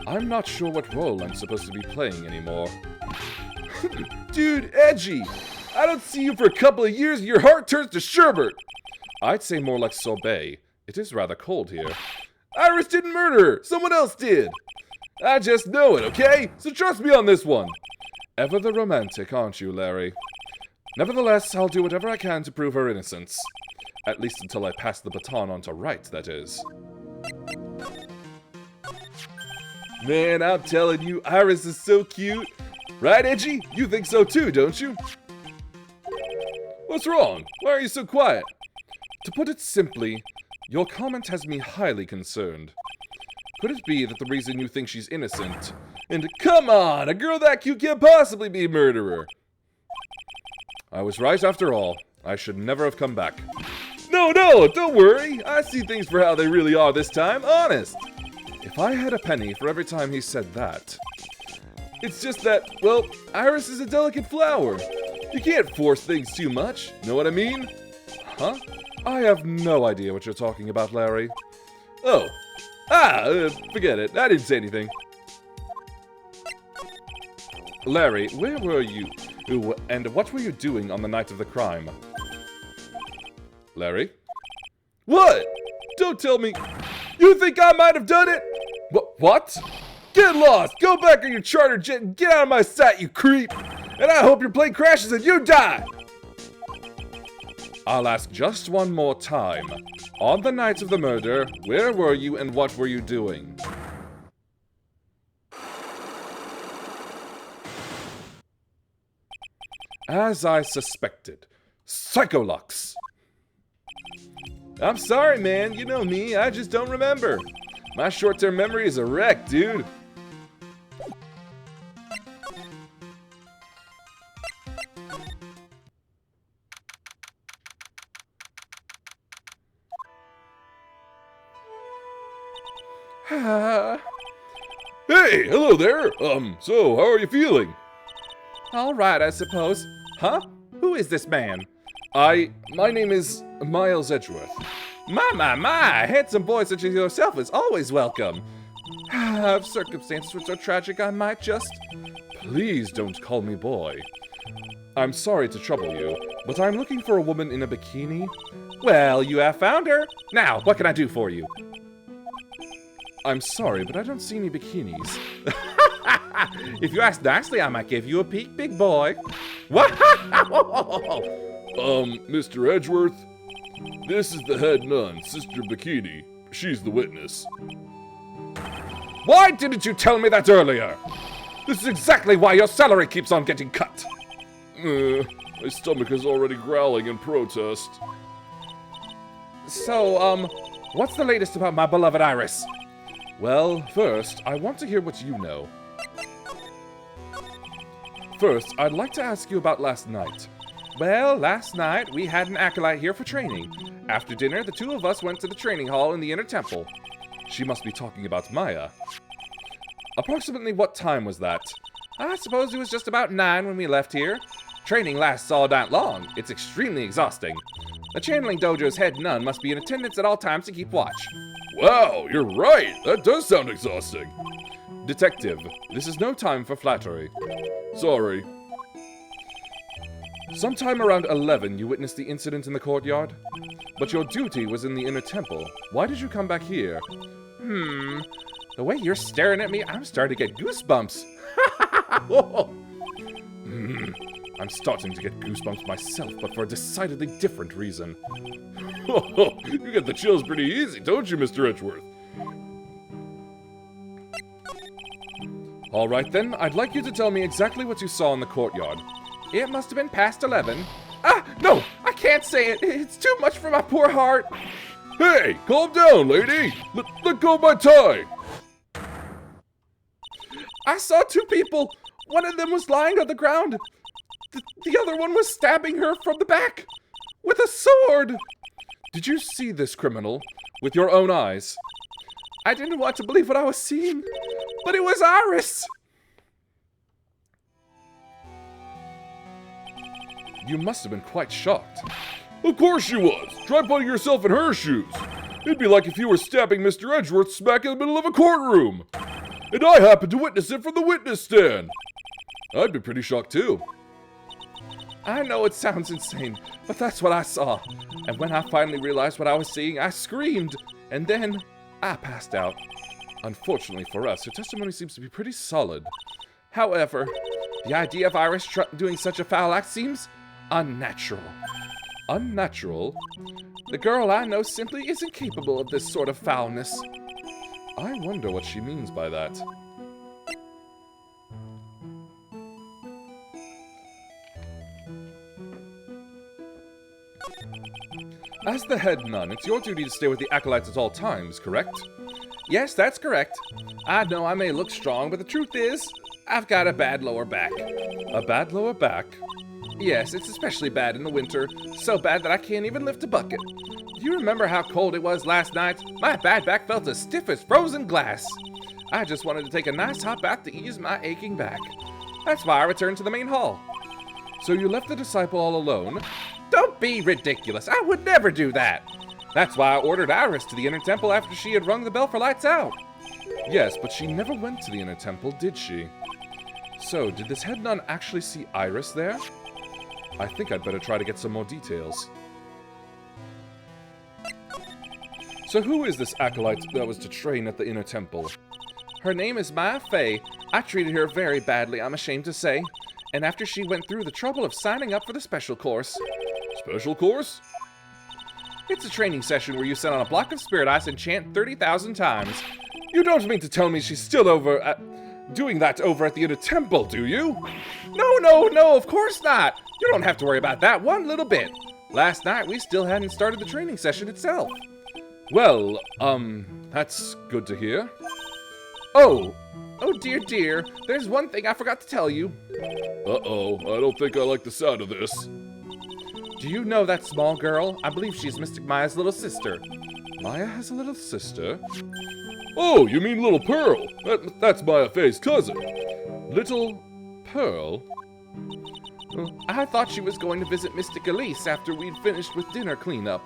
I'm not sure what role I'm supposed to be playing anymore. Dude, Edgy, I don't see you for a couple of years and your heart turns to sherbet. I'd say more like sorbet. It is rather cold here. Iris didn't murder her! Someone else did! I just know it, okay? So trust me on this one! Ever the romantic, aren't you, Larry? Nevertheless, I'll do whatever I can to prove her innocence. At least until I pass the baton on to Wright, that is. Man, I'm telling you, Iris is so cute. Right, Edgy? You think so too, don't you? What's wrong? Why are you so quiet? To put it simply, your comment has me highly concerned. Could it be that the reason you think she's innocent... And come on, a girl that cute can't possibly be a murderer. I was right after all. I should never have come back. No, don't worry. I see things for how they really are this time, honest. If I had a penny for every time he said that... It's just that, well, Iris is a delicate flower. You can't force things too much. Know what I mean? Huh? I have no idea what you're talking about, Larry. Oh. Forget it. I didn't say anything. Larry, where were you? And what were you doing on the night of the crime? Larry? What? Don't tell me. You think I might have done it? What? Get lost! Go back on your charter jet and get out of my sight, you creep! And I hope your plane crashes and you die! I'll ask just one more time. On the night of the murder, where were you and what were you doing? As I suspected. Psycholux! I'm sorry, man. You know me. I just don't remember. My short-term memory is a wreck, dude. Hey, hello there. So how are you feeling? All right, I suppose. Huh? Who is this man? My name is Miles Edgeworth. My, handsome boy such as yourself is always welcome. If circumstances were so tragic, I might just... Please don't call me boy. I'm sorry to trouble you, but I'm looking for a woman in a bikini. Well, you have found her. Now, what can I do for you? I'm sorry, but I don't see any bikinis. If you ask nicely, I might give you a peek, big boy. Mr. Edgeworth, this is the head nun, Sister Bikini. She's the witness. Why didn't you tell me that earlier? This is exactly why your salary keeps on getting cut. My stomach is already growling in protest. So, what's the latest about my beloved Iris? Well, first, I want to hear what you know. First, I'd like to ask you about last night. Well, last night we had an acolyte here for training. After dinner, the two of us went to the training hall in the inner temple. She must be talking about Maya. Approximately what time was that? I suppose it was just about 9 when we left here. Training lasts all night long. It's extremely exhausting. The channeling dojo's head nun must be in attendance at all times to keep watch. Wow, you're right. That does sound exhausting. Detective, this is no time for flattery. Sorry. Sometime around 11, you witnessed the incident in the courtyard? But your duty was in the inner temple. Why did you come back here? The way you're staring at me, I'm starting to get goosebumps. I'm starting to get goosebumps myself, but for a decidedly different reason. You get the chills pretty easy, don't you, Mr. Edgeworth? All right then, I'd like you to tell me exactly what you saw in the courtyard. It must have been past 11. No, I can't say it. It's too much for my poor heart. Hey, calm down, lady. Let go of my tie. I saw 2 people. One of them was lying on the ground. The other one was stabbing her from the back with a sword. Did you see this criminal with your own eyes? I didn't want to believe what I was seeing, but it was Iris. You must have been quite shocked. Of course she was. Try putting yourself in her shoes. It'd be like if you were stabbing Mr. Edgeworth smack in the middle of a courtroom. And I happened to witness it from the witness stand. I'd be pretty shocked too. I know it sounds insane, but that's what I saw. And when I finally realized what I was seeing, I screamed. And then I passed out. Unfortunately for us, her testimony seems to be pretty solid. However, the idea of Iris doing such a foul act seems unnatural. Unnatural? The girl I know simply isn't capable of this sort of foulness. I wonder what she means by that. As the head nun, it's your duty to stay with the acolytes at all times, correct? Yes, that's correct. I know I may look strong, but the truth is, I've got a bad lower back. A bad lower back? Yes, it's especially bad in the winter. So bad that I can't even lift a bucket. Do you remember how cold it was last night? My bad back felt as stiff as frozen glass. I just wanted to take a nice hot bath to ease my aching back. That's why I returned to the main hall. So you left the disciple all alone? Don't be ridiculous. I would never do that. That's why I ordered Iris to the inner temple after she had rung the bell for lights out. Yes, but she never went to the inner temple, did she? So, did this head nun actually see Iris there? I think I'd better try to get some more details. So who is this acolyte that was to train at the inner temple? Her name is Maya Fey. I treated her very badly, I'm ashamed to say. And after she went through the trouble of signing up for the special course. Special course? It's a training session where you sit on a block of spirit ice and chant 30,000 times. You don't mean to tell me she's still doing that over at the inner temple, do you? No, of course not. You don't have to worry about that one little bit. Last night, we still hadn't started the training session itself. Well, that's good to hear. Oh dear, there's one thing I forgot to tell you. Uh-oh, I don't think I like the sound of this. Do you know that small girl? I believe she's Mystic Maya's little sister. Maya has a little sister? Oh, you mean Little Pearl? That's Maya Fey's cousin. Little Pearl? I thought she was going to visit Mystic Elise after we'd finished with dinner cleanup.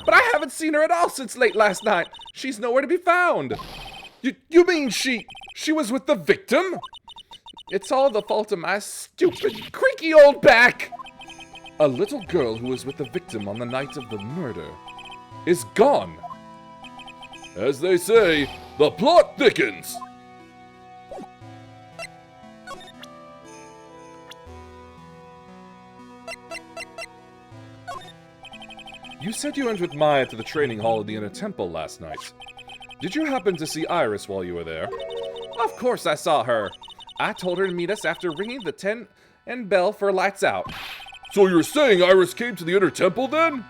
But I haven't seen her at all since late last night. She's nowhere to be found. You mean she was with the victim? It's all the fault of my stupid, creaky old back. A little girl who was with the victim on the night of the murder is gone. As they say, the plot thickens. You said you went with Maya to the training hall of the inner temple last night. Did you happen to see Iris while you were there? Of course I saw her. I told her to meet us after ringing the 10 and bell for lights out. So you're saying Iris came to the inner temple then?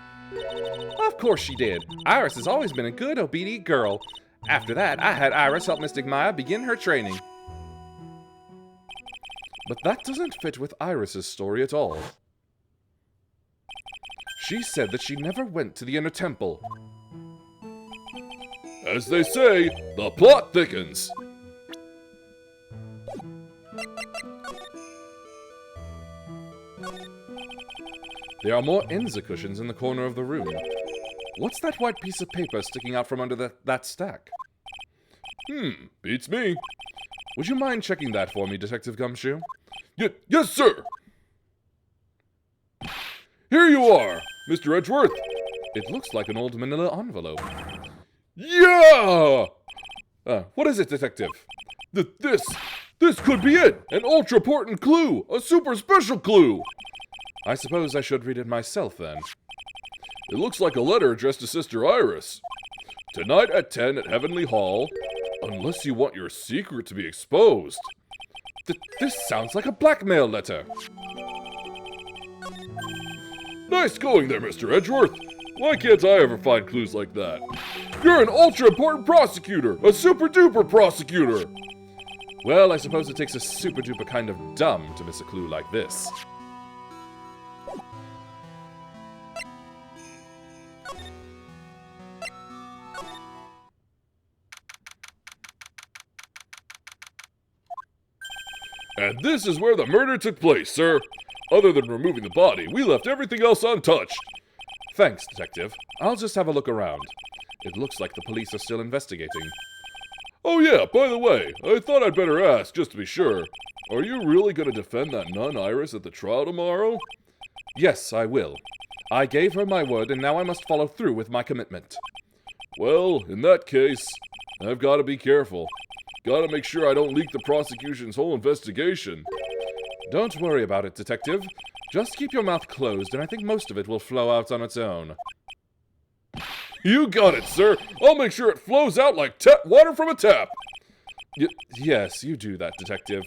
Of course she did. Iris has always been a good, obedient girl. After that, I had Iris help Mystic Maya begin her training. But that doesn't fit with Iris's story at all. She said that she never went to the inner temple. As they say, the plot thickens. There are more Enza cushions in the corner of the room. What's that white piece of paper sticking out from under that stack? Beats me. Would you mind checking that for me, Detective Gumshoe? Yes, sir. Here you are, Mr. Edgeworth. It looks like an old manila envelope. Yeah! What is it, Detective? This could be it! An ultra-important clue! A super special clue! I suppose I should read it myself, then. It looks like a letter addressed to Sister Iris. Tonight at 10 at Heavenly Hall, unless you want your secret to be exposed. This sounds like a blackmail letter. Nice going there, Mr. Edgeworth. Why can't I ever find clues like that? You're an ultra-important prosecutor! A super-duper prosecutor! Well, I suppose it takes a super-duper kind of dumb to miss a clue like this. And this is where the murder took place, sir. Other than removing the body, we left everything else untouched. Thanks, Detective. I'll just have a look around. It looks like the police are still investigating. Oh yeah, by the way, I thought I'd better ask, just to be sure. Are you really going to defend that nun Iris at the trial tomorrow? Yes, I will. I gave her my word, and now I must follow through with my commitment. Well, in that case, I've got to be careful. Got to make sure I don't leak the prosecution's whole investigation. Don't worry about it, Detective. Just keep your mouth closed, and I think most of it will flow out on its own. You got it, sir. I'll make sure it flows out like water from a tap. Yes, you do that, Detective.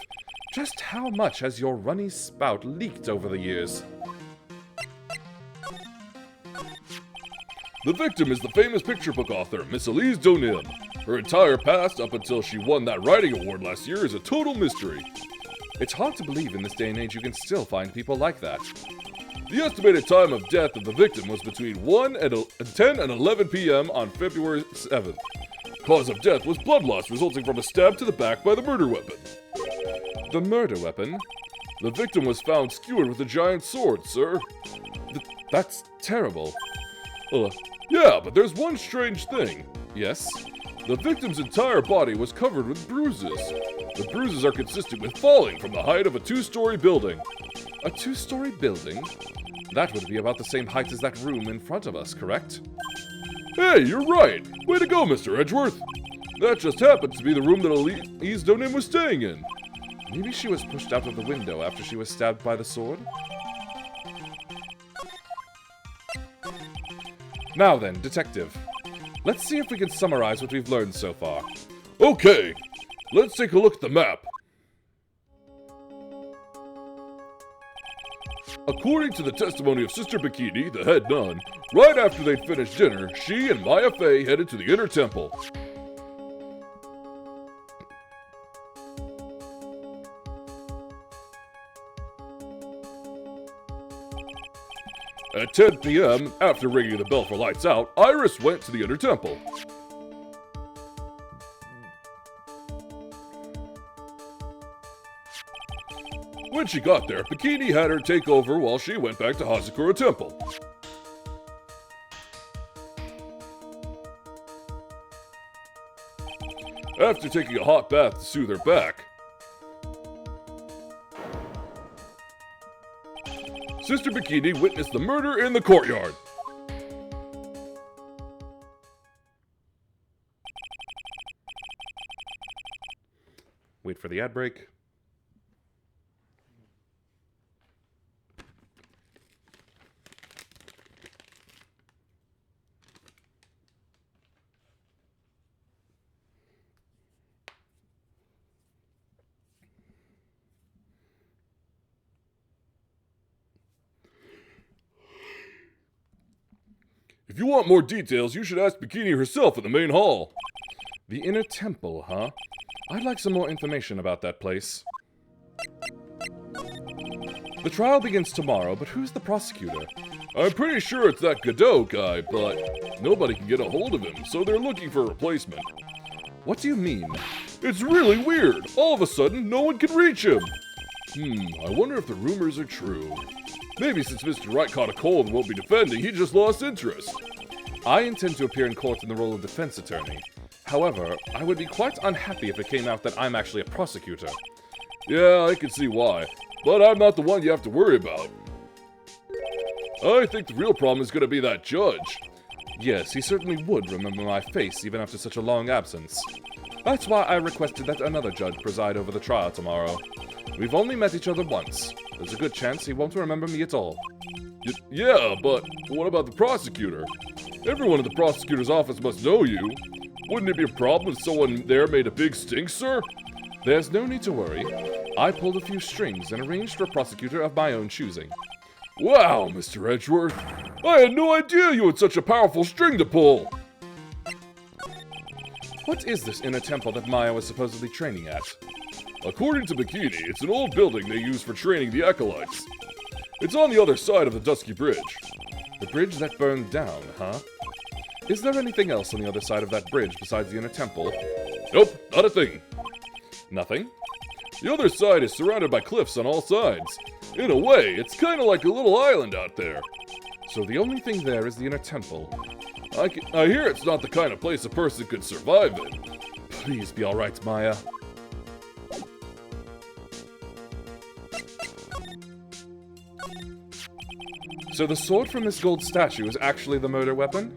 Just how much has your runny spout leaked over the years? The victim is the famous picture book author, Miss Elise Donim. Her entire past, up until she won that writing award last year, is a total mystery. It's hard to believe in this day and age you can still find people like that. The estimated time of death of the victim was between 10 and 11 p.m. on February 7th. Cause of death was blood loss resulting from a stab to the back by the murder weapon. The murder weapon? The victim was found skewered with a giant sword, sir. That's terrible. Yeah, but there's one strange thing. Yes? The victim's entire body was covered with bruises. The bruises are consistent with falling from the height of a 2-story building. A 2-story building? That would be about the same height as that room in front of us, correct? Hey, you're right! Way to go, Mr. Edgeworth! That just happens to be the room that Elise Donim was staying in. Maybe she was pushed out of the window after she was stabbed by the sword? Now then, Detective. Let's see if we can summarize what we've learned so far. Okay, let's take a look at the map. According to the testimony of Sister Bikini, the head nun, right after they'd finished dinner, she and Maya Fey headed to the inner temple. At 10 p.m., after ringing the bell for lights out, Iris went to the inner temple. When she got there, Bikini had her take over while she went back to Hazakura Temple. After taking a hot bath to soothe her back, Sister Bikini witnessed the murder in the courtyard. Wait for the ad break. If you want more details, you should ask Bikini herself in the main hall. The inner temple, huh? I'd like some more information about that place. The trial begins tomorrow, but who's the prosecutor? I'm pretty sure it's that Godot guy, but nobody can get a hold of him, so they're looking for a replacement. What do you mean? It's really weird. All of a sudden, no one can reach him. I wonder if the rumors are true. Maybe since Mr. Wright caught a cold and won't be defending, he just lost interest. I intend to appear in court in the role of defense attorney. However, I would be quite unhappy if it came out that I'm actually a prosecutor. Yeah, I can see why. But I'm not the one you have to worry about. I think the real problem is going to be that judge. Yes, he certainly would remember my face even after such a long absence. That's why I requested that another judge preside over the trial tomorrow. We've only met each other once. There's a good chance he won't remember me at all. Yeah, but what about the prosecutor? Everyone in the prosecutor's office must know you. Wouldn't it be a problem if someone there made a big stink, sir? There's no need to worry. I pulled a few strings and arranged for a prosecutor of my own choosing. Wow, Mr. Edgeworth. I had no idea you had such a powerful string to pull. What is this inner temple that Maya was supposedly training at? According to Bikini, it's an old building they use for training the acolytes. It's on the other side of the Dusky Bridge. The bridge that burned down, huh? Is there anything else on the other side of that bridge besides the inner temple? Nope, not a thing. Nothing? The other side is surrounded by cliffs on all sides. In a way, it's kind of like a little island out there. So the only thing there is the inner temple. I hear it's not the kind of place a person could survive in. Please be alright, Maya. So the sword from this gold statue is actually the murder weapon?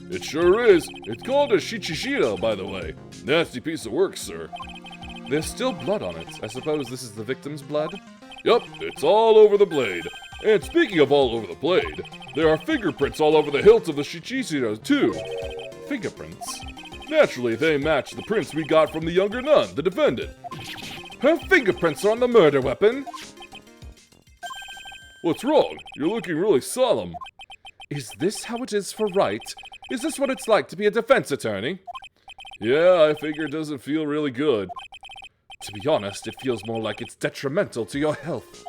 It sure is. It's called a shichishira, by the way. Nasty piece of work, sir. There's still blood on it. I suppose this is the victim's blood? Yup, it's all over the blade. And speaking of all over the blade, there are fingerprints all over the hilt of the shichishira, too. Fingerprints? Naturally, they match the prints we got from the younger nun, the defendant. Her fingerprints are on the murder weapon? What's wrong? You're looking really solemn. Is this how it is for right? Is this what it's like to be a defense attorney? Yeah, I figure it doesn't feel really good. To be honest, it feels more like it's detrimental to your health.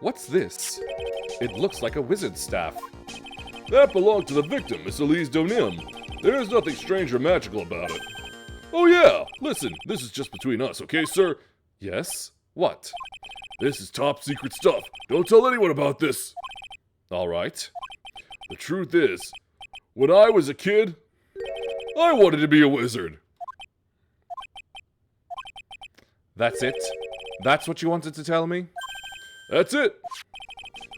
What's this? It looks like a wizard's staff. That belonged to the victim, Miss Elise Donim. There's nothing strange or magical about it. Oh yeah, listen, this is just between us, okay, sir? Yes? What? This is top secret stuff. Don't tell anyone about this. All right. The truth is, when I was a kid, I wanted to be a wizard. That's it? That's what you wanted to tell me? That's it.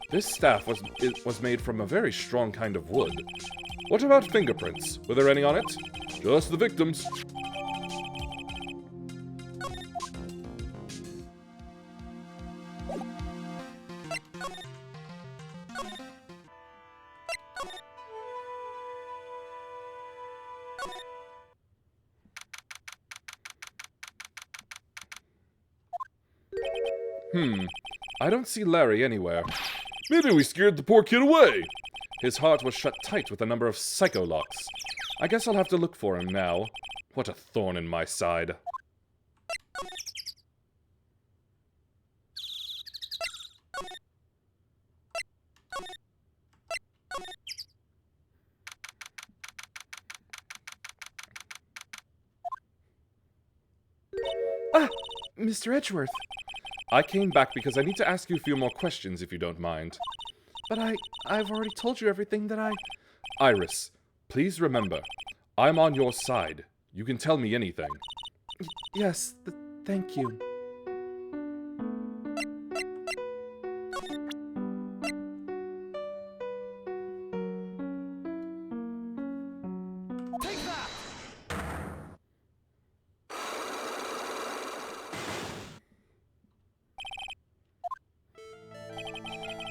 This staff was made from a very strong kind of wood. What about fingerprints? Were there any on it? Just the victims. I don't see Larry anywhere. Maybe we scared the poor kid away. His heart was shut tight with a number of psycho locks. I guess I'll have to look for him now. What a thorn in my side. Ah! Mr. Edgeworth! I came back because I need to ask you a few more questions, if you don't mind. But I've already told you everything that I... Iris, please remember, I'm on your side. You can tell me anything. Yes, thank you.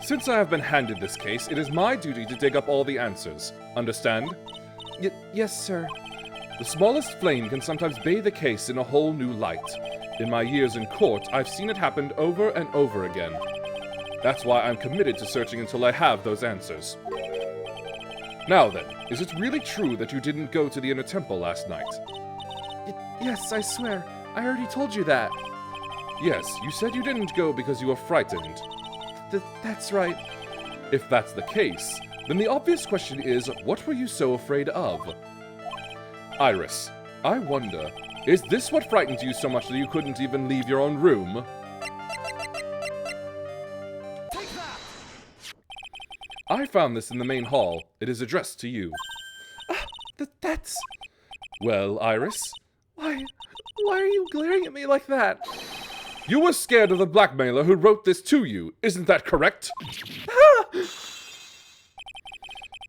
Since I have been handed this case, it is my duty to dig up all the answers. Understand? Yes, sir. The smallest flame can sometimes bathe a case in a whole new light. In my years in court, I've seen it happen over and over again. That's why I'm committed to searching until I have those answers. Now then, is it really true that you didn't go to the inner temple last night? Yes, I swear. I already told you that. Yes, you said you didn't go because you were frightened. That's right. If that's the case, then the obvious question is, what were you so afraid of? Iris, I wonder, is this what frightened you so much that you couldn't even leave your own room? Take that! I found this in the main hall. It is addressed to you. That's... Well, Iris? Why are you glaring at me like that? You were scared of the blackmailer who wrote this to you, isn't that correct?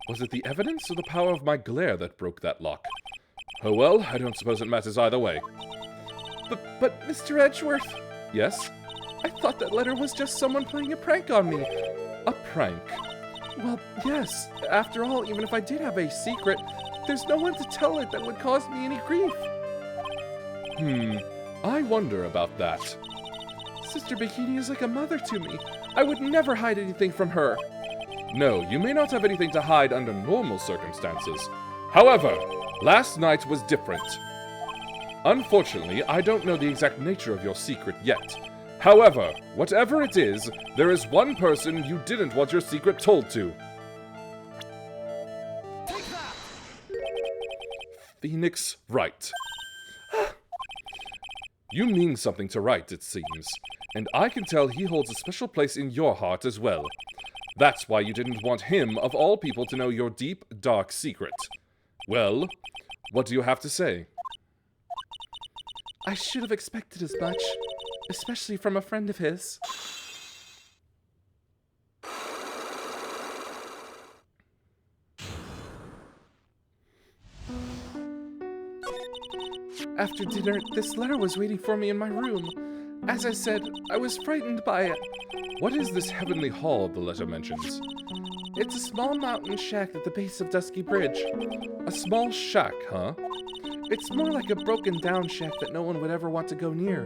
Was it the evidence or the power of my glare that broke that lock? Oh well, I don't suppose it matters either way. But Mr. Edgeworth... Yes? I thought that letter was just someone playing a prank on me. A prank? Well, yes. After all, even if I did have a secret, there's no one to tell it that would cause me any grief. I wonder about that. Sister Bikini is like a mother to me. I would never hide anything from her. No, you may not have anything to hide under normal circumstances. However, last night was different. Unfortunately, I don't know the exact nature of your secret yet. However, whatever it is, there is one person you didn't want your secret told to. Take that! Phoenix Wright. You mean something to Wright, it seems. And I can tell he holds a special place in your heart as well. That's why you didn't want him, of all people, to know your deep, dark secret. Well, what do you have to say? I should have expected as much, especially from a friend of his. After dinner, this letter was waiting for me in my room. As I said, I was frightened by it. What is this heavenly hall the letter mentions? It's a small mountain shack at the base of Dusky Bridge. A small shack, huh? It's more like a broken down shack that no one would ever want to go near.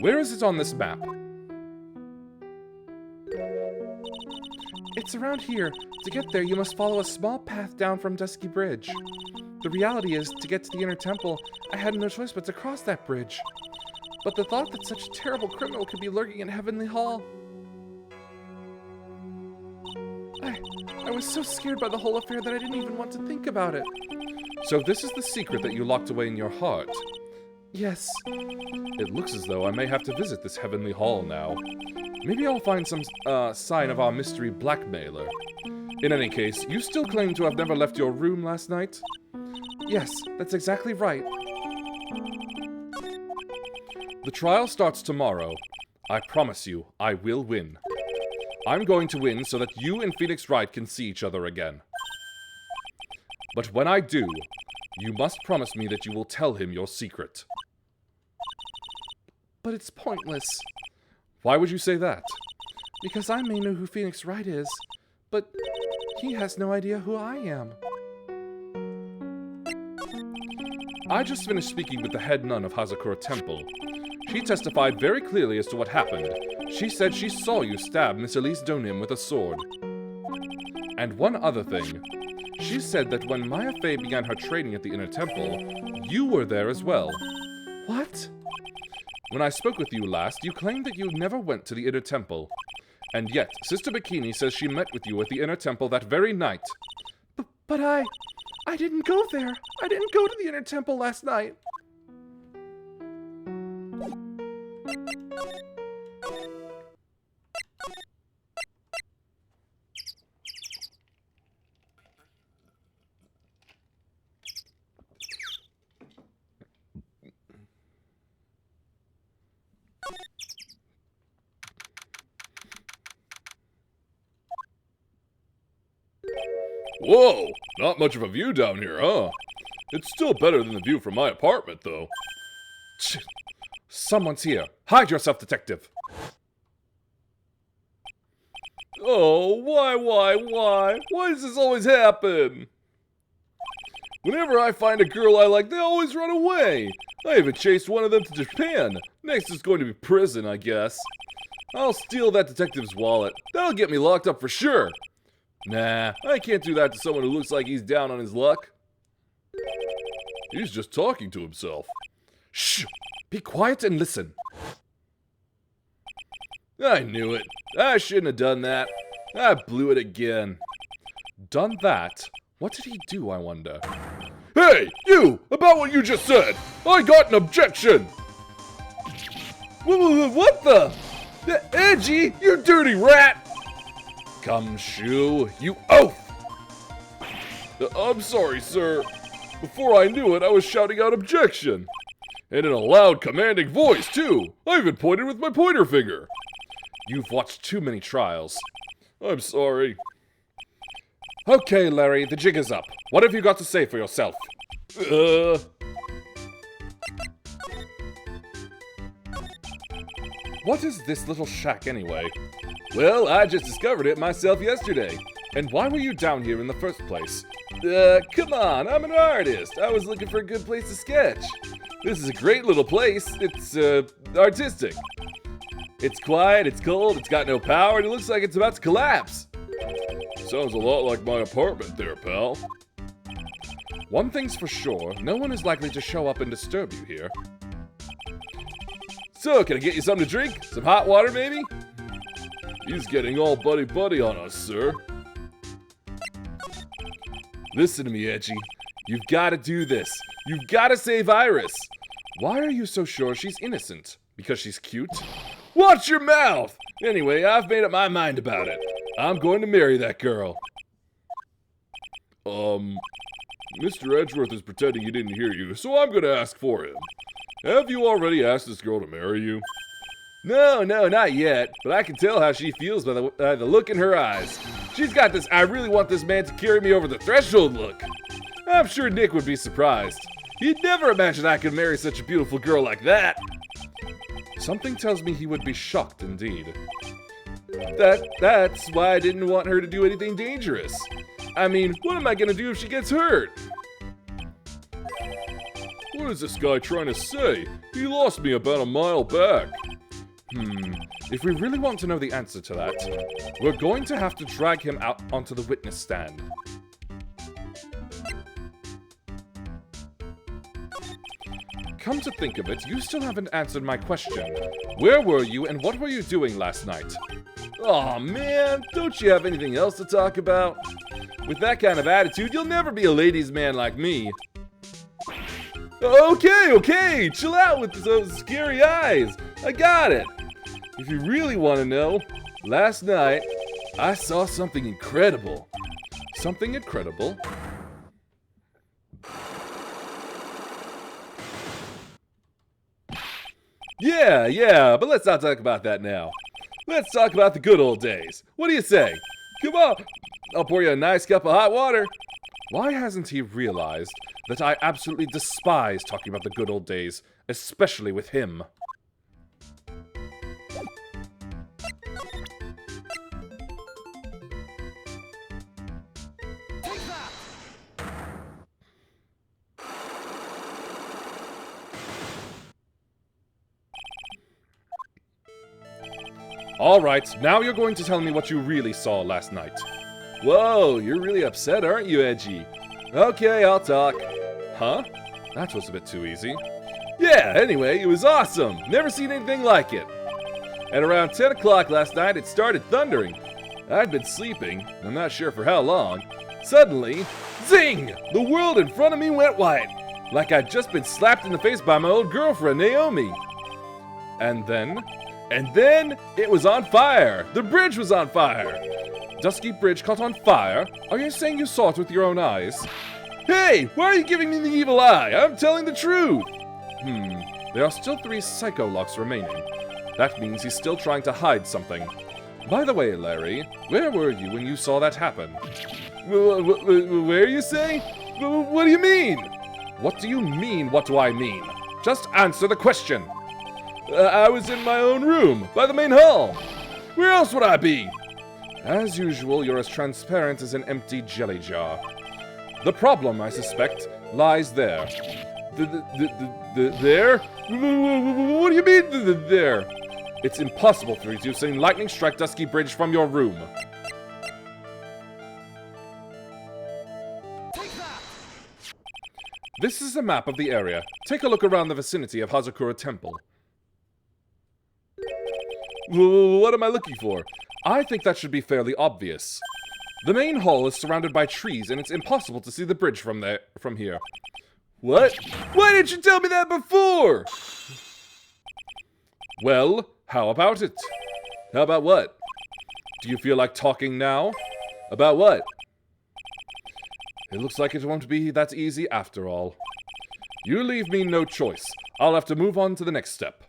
Where is it on this map? It's around here. To get there, you must follow a small path down from Dusky Bridge. The reality is, to get to the inner temple, I had no choice but to cross that bridge. But the thought that such a terrible criminal could be lurking in Heavenly Hall... I was so scared by the whole affair that I didn't even want to think about it. So this is the secret that you locked away in your heart? Yes. It looks as though I may have to visit this heavenly hall now. Maybe I'll find some sign of our mystery blackmailer. In any case, you still claim to have never left your room last night? Yes, that's exactly right. The trial starts tomorrow. I promise you, I will win. I'm going to win so that you and Phoenix Wright can see each other again. But when I do, you must promise me that you will tell him your secret. But it's pointless. Why would you say that? Because I may know who Phoenix Wright is, but he has no idea who I am. I just finished speaking with the head nun of Hazakura Temple. She testified very clearly as to what happened. She said she saw you stab Miss Elise Donim with a sword. And one other thing. She said that when Maya Fey began her training at the Inner Temple, you were there as well. What? When I spoke with you last, you claimed that you never went to the Inner Temple. And yet, Sister Bikini says she met with you at the Inner Temple that very night. But I didn't go there. I didn't go to the Inner Temple last night. Whoa, not much of a view down here, huh? It's still better than the view from my apartment, though. Someone's here. Hide yourself, detective. Oh, why? Why does this always happen? Whenever I find a girl I like, they always run away. I even chased one of them to Japan. Next is going to be prison, I guess. I'll steal that detective's wallet. That'll get me locked up for sure. Nah, I can't do that to someone who looks like he's down on his luck. He's just talking to himself. Shh! Be quiet and listen. I knew it. I shouldn't have done that. I blew it again. Done that? What did he do, I wonder? Hey, you! About what you just said! I got an objection! What the? Edgy, you dirty rat! Come, Shoo, you oaf! I'm sorry, sir. Before I knew it, I was shouting out objection. And in a loud, commanding voice, too. I even pointed with my pointer finger. You've watched too many trials. I'm sorry. Okay, Larry, the jig is up. What have you got to say for yourself? What is this little shack, anyway? Well, I just discovered it myself yesterday. And why were you down here in the first place? Come on, I'm an artist. I was looking for a good place to sketch. This is a great little place. It's, artistic. It's quiet, it's cold, it's got no power, and it looks like it's about to collapse. Sounds a lot like my apartment there, pal. One thing's for sure, no one is likely to show up and disturb you here. So, can I get you something to drink? Some hot water, maybe? He's getting all buddy-buddy on us, sir. Listen to me, Edgy. You've got to do this. You've got to save Iris. Why are you so sure she's innocent? Because she's cute? Watch your mouth! Anyway, I've made up my mind about it. I'm going to marry that girl. Mr. Edgeworth is pretending he didn't hear you, so I'm gonna ask for him. Have you already asked this girl to marry you? No, not yet, but I can tell how she feels by the look in her eyes. She's got this "I really want this man to carry me over the threshold" look. I'm sure Nick would be surprised. He'd never imagine I could marry such a beautiful girl like that. Something tells me he would be shocked indeed. That's why I didn't want her to do anything dangerous. I mean, what am I gonna do if she gets hurt? What is this guy trying to say? He lost me about a mile back. If we really want to know the answer to that, we're going to have to drag him out onto the witness stand. Come to think of it, you still haven't answered my question. Where were you and what were you doing last night? Aw, man, don't you have anything else to talk about? With that kind of attitude, you'll never be a ladies' man like me. Okay, chill out with those scary eyes. I got it. If you really want to know, last night, I saw something incredible. Something incredible? Yeah, but let's not talk about that now. Let's talk about the good old days. What do you say? Come on, I'll pour you a nice cup of hot water. Why hasn't he realized that I absolutely despise talking about the good old days, especially with him? Alright, now you're going to tell me what you really saw last night. Whoa, you're really upset, aren't you, Edgy? Okay, I'll talk. Huh? That was a bit too easy. Yeah, anyway, it was awesome. Never seen anything like it. At around 10 o'clock last night, it started thundering. I'd been sleeping, I'm not sure for how long. Suddenly, zing! The world in front of me went white, like I'd just been slapped in the face by my old girlfriend, Naomi. And then it was on fire. The bridge was on fire. Dusky Bridge caught on fire? Are you saying you saw it with your own eyes? Hey, why are you giving me the evil eye? I'm telling the truth. There are still 3 psycho locks remaining. That means he's still trying to hide something. By the way, Larry, where were you when you saw that happen? Where you say? What do you mean? What do you mean, what do I mean? Just answer the question. I was in my own room, by the main hall. Where else would I be? As usual, you're as transparent as an empty jelly jar. The problem, I suspect, lies there. There? What do you mean, there? It's impossible for you to send lightning strike Dusky Bridge from your room. This is a map of the area. Take a look around the vicinity of Hazakura Temple. What am I looking for? I think that should be fairly obvious. The main hall is surrounded by trees, and it's impossible to see the bridge from here. What? Why didn't you tell me that before? Well, how about it? How about what? Do you feel like talking now? About what? It looks like it won't be that easy after all. You leave me no choice. I'll have to move on to the next step.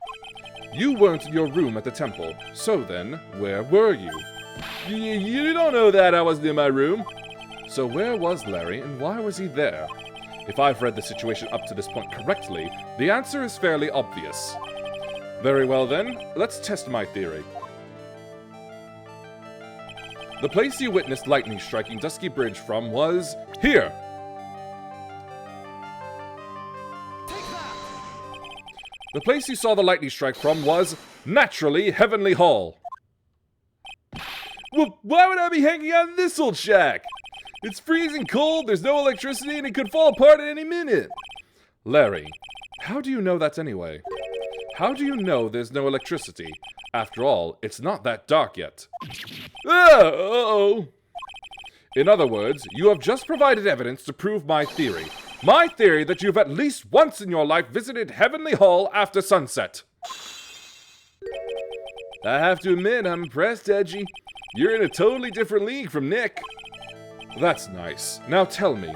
You weren't in your room at the temple, so then, where were you? You don't know that I wasn't in my room. So where was Larry, and why was he there? If I've read the situation up to this point correctly, the answer is fairly obvious. Very well then, let's test my theory. The place you witnessed lightning striking Dusky Bridge from was here! The place you saw the lightning strike from was, naturally, Heavenly Hall. Well, why would I be hanging out in this old shack? It's freezing cold, there's no electricity, and it could fall apart at any minute. Larry, how do you know that anyway? How do you know there's no electricity? After all, it's not that dark yet. Uh-oh. In other words, you have just provided evidence to prove my theory. My theory that you've at least once in your life visited Heavenly Hall after sunset. I have to admit, I'm impressed, Edgy. You're in a totally different league from Nick. That's nice. Now tell me,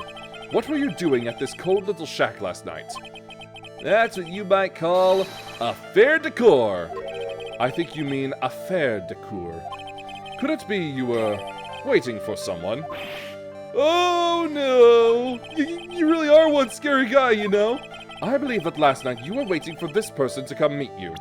what were you doing at this cold little shack last night? That's what you might call a fair decor. I think you mean affaire de cour. Could it be you were waiting for someone? Oh no! You really are one scary guy, you know. I believe that last night you were waiting for this person to come meet you.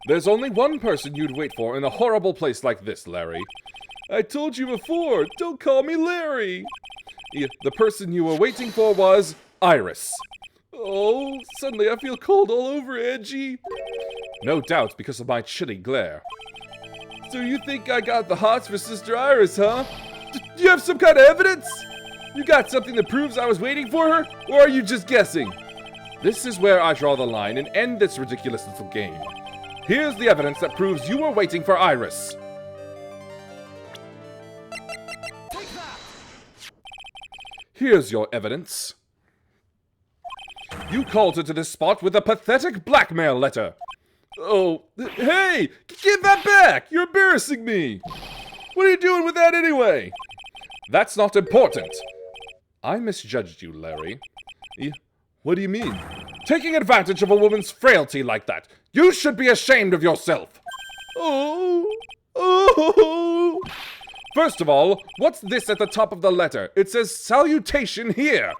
There's only one person you'd wait for in a horrible place like this, Larry. I told you before, don't call me Larry. The person you were waiting for was Iris. Oh, suddenly I feel cold all over, Edgy. No doubt because of my chilly glare. So you think I got the hots for Sister Iris, huh? Do you have some kind of evidence? You got something that proves I was waiting for her? Or are you just guessing? This is where I draw the line and end this ridiculous little game. Here's the evidence that proves you were waiting for Iris. Here's your evidence. You called her to this spot with a pathetic blackmail letter. Oh, hey! Give that back! You're embarrassing me! What are you doing with that anyway? That's not important. I misjudged you, Larry. What do you mean? Taking advantage of a woman's frailty like that. You should be ashamed of yourself. Oh! First of all, what's this at the top of the letter? It says salutation here.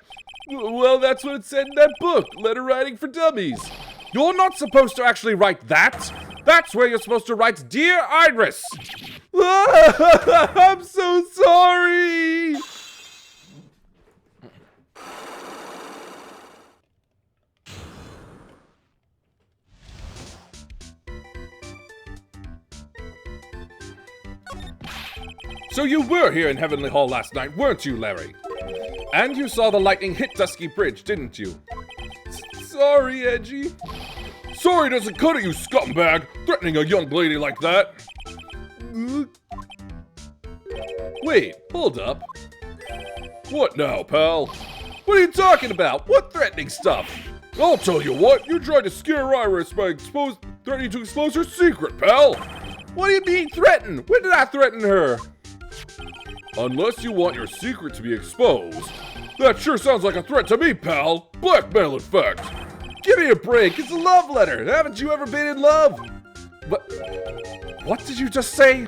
Well, that's what it said in that book, Letter Writing for Dummies. You're not supposed to actually write that. That's where you're supposed to write, Dear Iris. I'm so sorry. So you were here in Heavenly Hall last night, weren't you, Larry? And you saw the lightning hit Dusky Bridge, didn't you? Sorry, Edgy. Sorry doesn't cut it, you scumbag! Threatening a young lady like that! Wait, hold up. What now, pal? What are you talking about? What threatening stuff? I'll tell you what, you tried to scare Iris by threatening to expose her secret, pal! What do you mean threaten? When did I threaten her? Unless you want your secret to be exposed. That sure sounds like a threat to me, pal! Blackmail, in fact! Give me a break, it's a love letter! Haven't you ever been in love? What did you just say?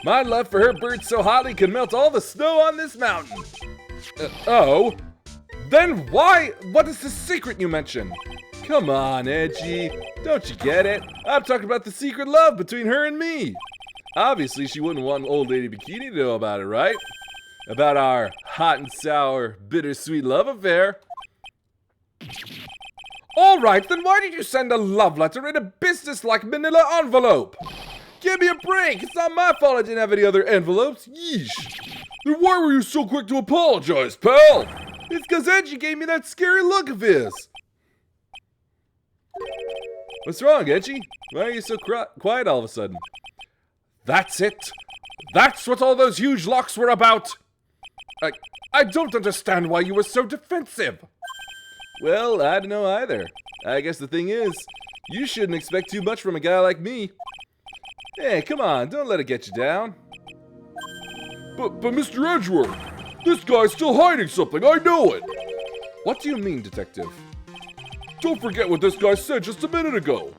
My love for her burns so hot it can melt all the snow on this mountain. Oh? Then why? What is the secret you mentioned? Come on, Edgy. Don't you get it? I'm talking about the secret love between her and me. Obviously, she wouldn't want Old Lady Bikini to know about it, right? About our hot and sour, bittersweet love affair. All right, then why did you send a love letter in a business-like manila envelope? Give me a break. It's not my fault I didn't have any other envelopes. Yeesh. Then why were you so quick to apologize, pal? It's because Edgy gave me that scary look of his. What's wrong, Edgy? Why are you so quiet all of a sudden? That's it. That's what all those huge locks were about. I don't understand why you were so defensive. Well, I don't know either. I guess the thing is, you shouldn't expect too much from a guy like me. Hey, come on, don't let it get you down. But Mr. Edgeworth, this guy's still hiding something, I know it. What do you mean, Detective? Don't forget what this guy said just a minute ago.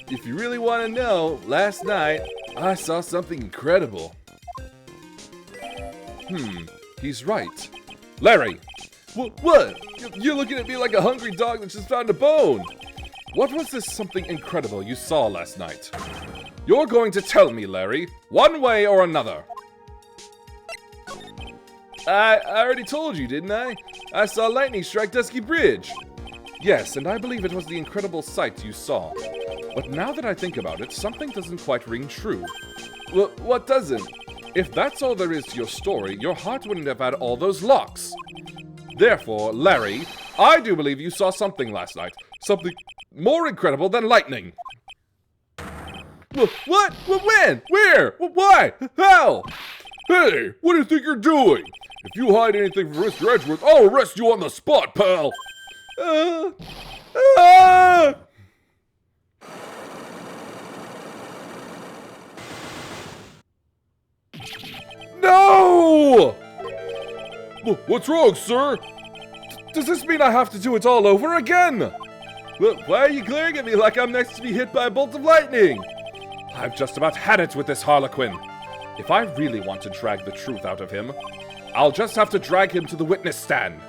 If you really want to know, last night, I saw something incredible. He's right. Larry! What? You're looking at me like a hungry dog that just found a bone. What was this something incredible you saw last night? You're going to tell me, Larry, one way or another. I already told you, didn't I? I saw lightning strike Dusky Bridge. Yes, and I believe it was the incredible sight you saw. But now that I think about it, something doesn't quite ring true. What doesn't? If that's all there is to your story, your heart wouldn't have had all those locks. Therefore, Larry, I do believe you saw something last night. Something more incredible than lightning. What? When? Where? Why? How? Hey, what do you think you're doing? If you hide anything from Mr. Edgeworth, I'll arrest you on the spot, pal. What's wrong, sir? Does this mean I have to do it all over again? Well, why are you glaring at me like I'm next to be hit by a bolt of lightning? I've just about had it with this Harlequin. If I really want to drag the truth out of him, I'll just have to drag him to the witness stand.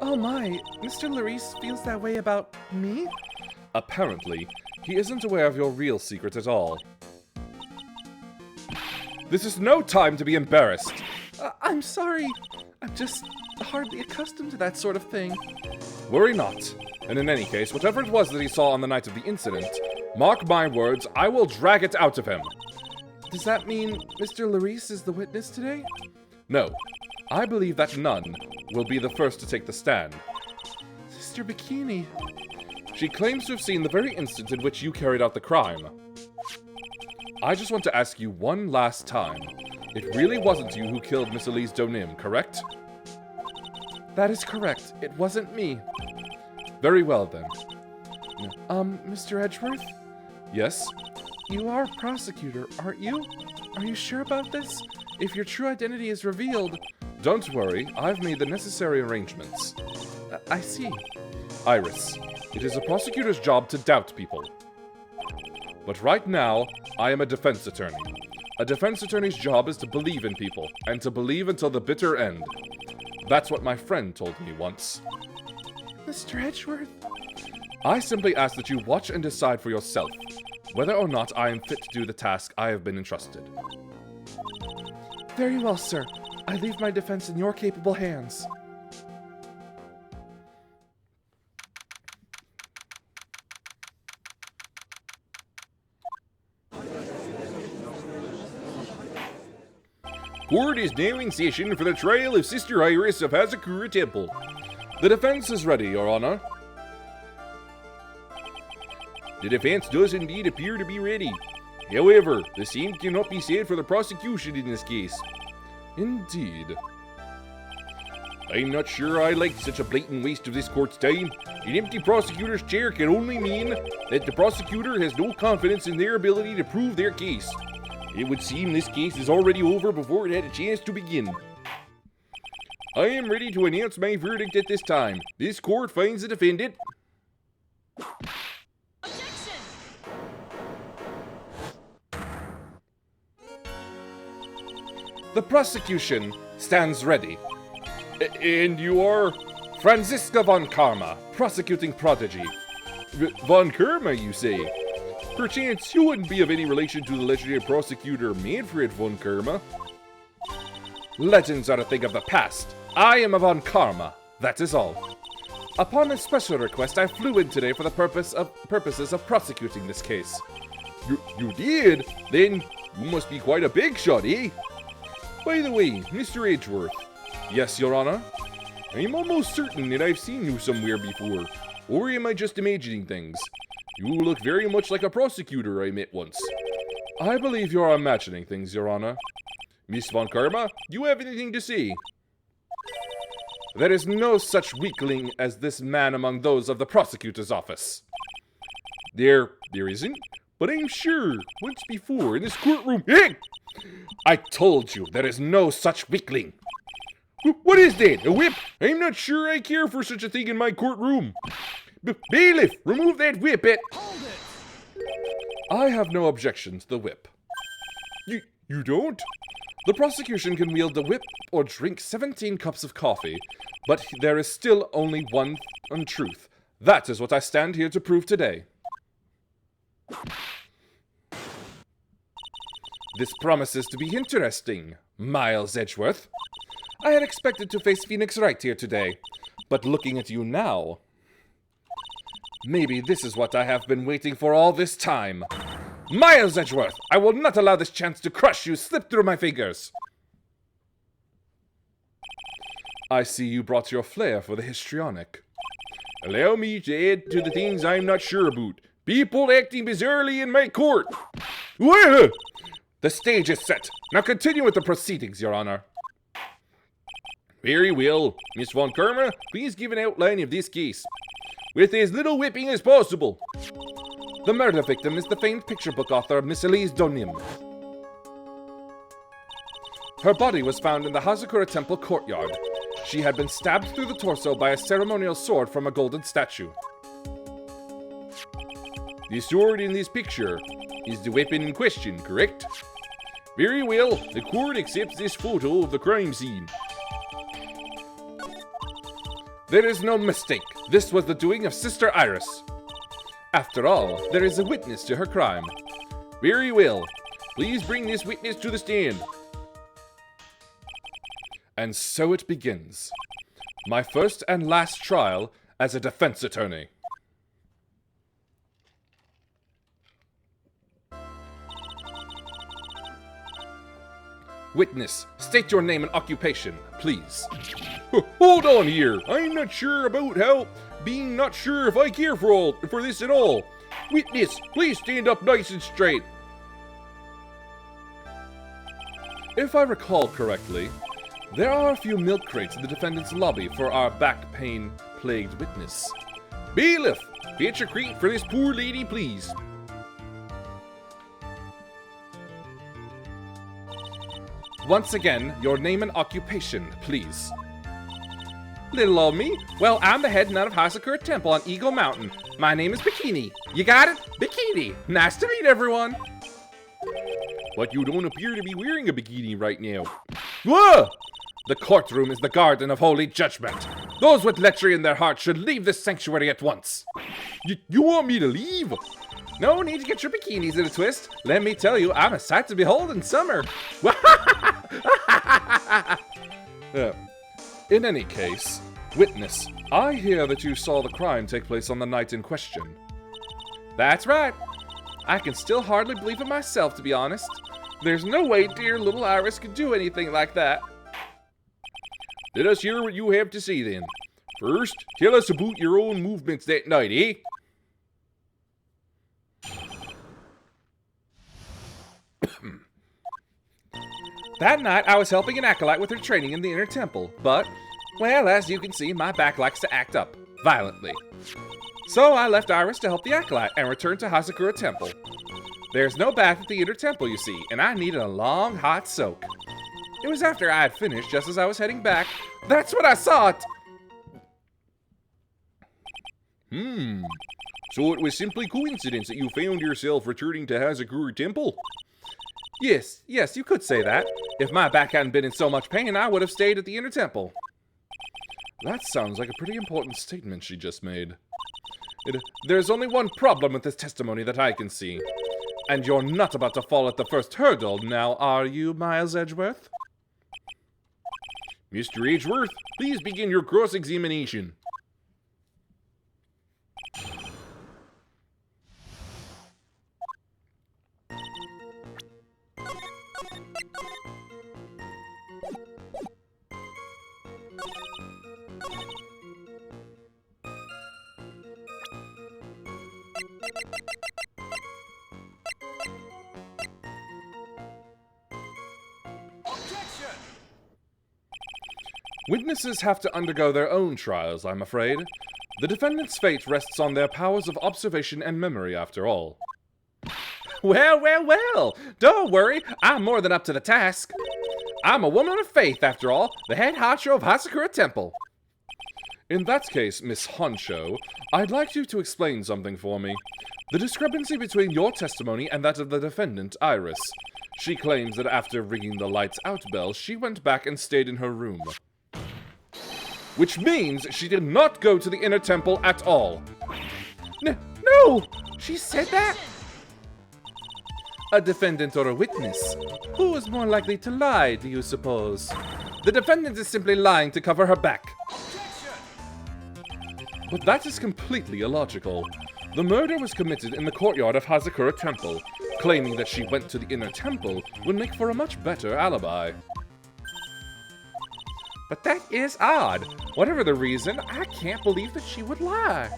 Oh my, Mr. Larice feels that way about me? Apparently, he isn't aware of your real secret at all. This is no time to be embarrassed. I'm sorry. I'm just hardly accustomed to that sort of thing. Worry not. And in any case, whatever it was that he saw on the night of the incident, mark my words, I will drag it out of him. Does that mean Mr. Larice is the witness today? No. I believe that none will be the first to take the stand. Sister Bikini. She claims to have seen the very instant in which you carried out the crime. I just want to ask you one last time. It really wasn't you who killed Miss Elise Donim, correct? That is correct. It wasn't me. Very well then. Mr. Edgeworth? Yes? You are a prosecutor, aren't you? Are you sure about this? If your true identity is revealed... Don't worry, I've made the necessary arrangements. I see. Iris, it is a prosecutor's job to doubt people. But right now, I am a defense attorney. A defense attorney's job is to believe in people, and to believe until the bitter end. That's what my friend told me once. Mr. Edgeworth? I simply ask that you watch and decide for yourself whether or not I am fit to do the task I have been entrusted. Very well, sir. I leave my defense in your capable hands. Court is now in session for the trial of Sister Iris of Hazakura Temple. The defense is ready, Your Honor. The defense does indeed appear to be ready. However, the same cannot be said for the prosecution in this case. Indeed. I'm not sure I like such a blatant waste of this court's time. An empty prosecutor's chair can only mean that the prosecutor has no confidence in their ability to prove their case. It would seem this case is already over before it had a chance to begin. I am ready to announce my verdict at this time. This court finds the defendant... Objection! The prosecution stands ready. And you are... Franziska von Karma, prosecuting prodigy. Von Karma, you say? Perchance you wouldn't be of any relation to the legendary prosecutor Manfred von Karma. Legends are a thing of the past. I am a von Karma, that is all. Upon a special request, I flew in today for the purposes of prosecuting this case. You did? Then you must be quite a big shot, eh? By the way, Mr. Edgeworth. Yes, Your Honor? I'm almost certain that I've seen you somewhere before. Or am I just imagining things? You look very much like a prosecutor I met once. I believe you are imagining things, Your Honor. Miss von Karma, do you have anything to say? There is no such weakling as this man among those of the prosecutor's office. There isn't? But I'm sure, once before, in this courtroom... Hey! I told you, there is no such weakling. What is that? A whip? I'm not sure I care for such a thing in my courtroom. Bailiff, remove that whip Hold it! I have no objection to the whip. You don't? The prosecution can wield the whip or drink 17 cups of coffee, but there is still only one untruth. That is what I stand here to prove today. This promises to be interesting, Miles Edgeworth. I had expected to face Phoenix Wright here today, but looking at you now... Maybe this is what I have been waiting for all this time. Miles Edgeworth, I will not allow this chance to crush you slip through my fingers. I see you brought your flair for the histrionic. Allow me to add to the things I'm not sure about. People acting bizarrely in my court. Whoa! The stage is set. Now continue with the proceedings, Your Honor. Very well. Miss Von Karma, please give an outline of this case. With as little whipping as possible. The murder victim is the famed picture book author Miss Elise Donim. Her body was found in the Hazakura Temple courtyard. She had been stabbed through the torso by a ceremonial sword from a golden statue. The sword in this picture is the weapon in question, correct? Very well. The court accepts this photo of the crime scene. There is no mistake. This was the doing of Sister Iris. After all, there is a witness to her crime. Very well. Please bring this witness to the stand. And so it begins. My first and last trial as a defense attorney. Witness, state your name and occupation, please. Hold on here. I'm not sure about being not sure if I care for this at all. Witness, please stand up nice and straight. If I recall correctly, there are a few milk crates in the defendant's lobby for our back pain plagued witness. Bailiff, fetch a crate for this poor lady, please. Once again, your name and occupation, please. Little old me? Well, I'm the head nun of Hazakura Temple on Eagle Mountain. My name is Bikini. You got it? Bikini. Nice to meet everyone. But you don't appear to be wearing a bikini right now. Whoa! The courtroom is the garden of holy judgment. Those with lechery in their hearts should leave this sanctuary at once. You want me to leave? No need to get your bikinis in a twist. Let me tell you, I'm a sight to behold in summer. In any case, witness, I hear that you saw the crime take place on the night in question. That's right. I can still hardly believe it myself, to be honest. There's no way dear little Iris could do anything like that. Let us hear what you have to say then. First, tell us about your own movements that night, eh? That night, I was helping an acolyte with her training in the inner temple, but, well, as you can see, my back likes to act up, violently. So I left Iris to help the acolyte and returned to Hazakura Temple. There's no bath at the inner temple, you see, and I needed a long, hot soak. It was after I had finished, just as I was heading back. That's when I saw it! So it was simply coincidence that you found yourself returning to Hazakura Temple? Yes, you could say that. If my back hadn't been in so much pain, I would have stayed at the inner temple. That sounds like a pretty important statement she just made. There's only one problem with this testimony that I can see. And you're not about to fall at the first hurdle now, are you, Miles Edgeworth? Mr. Edgeworth, please begin your cross-examination. Witnesses have to undergo their own trials, I'm afraid. The defendant's fate rests on their powers of observation and memory, after all. Well, don't worry, I'm more than up to the task. I'm a woman of faith, after all, the head honcho of Hazakura Temple. In that case, Miss Honcho, I'd like you to explain something for me. The discrepancy between your testimony and that of the defendant, Iris. She claims that after ringing the lights out bell, she went back and stayed in her room. Which means she did not go to the inner temple at all. No! She said that? A defendant or a witness? Who is more likely to lie, do you suppose? The defendant is simply lying to cover her back. But that is completely illogical. The murder was committed in the courtyard of Hazakura Temple. Claiming that she went to the inner temple would make for a much better alibi. But that is odd. Whatever the reason, I can't believe that she would lie.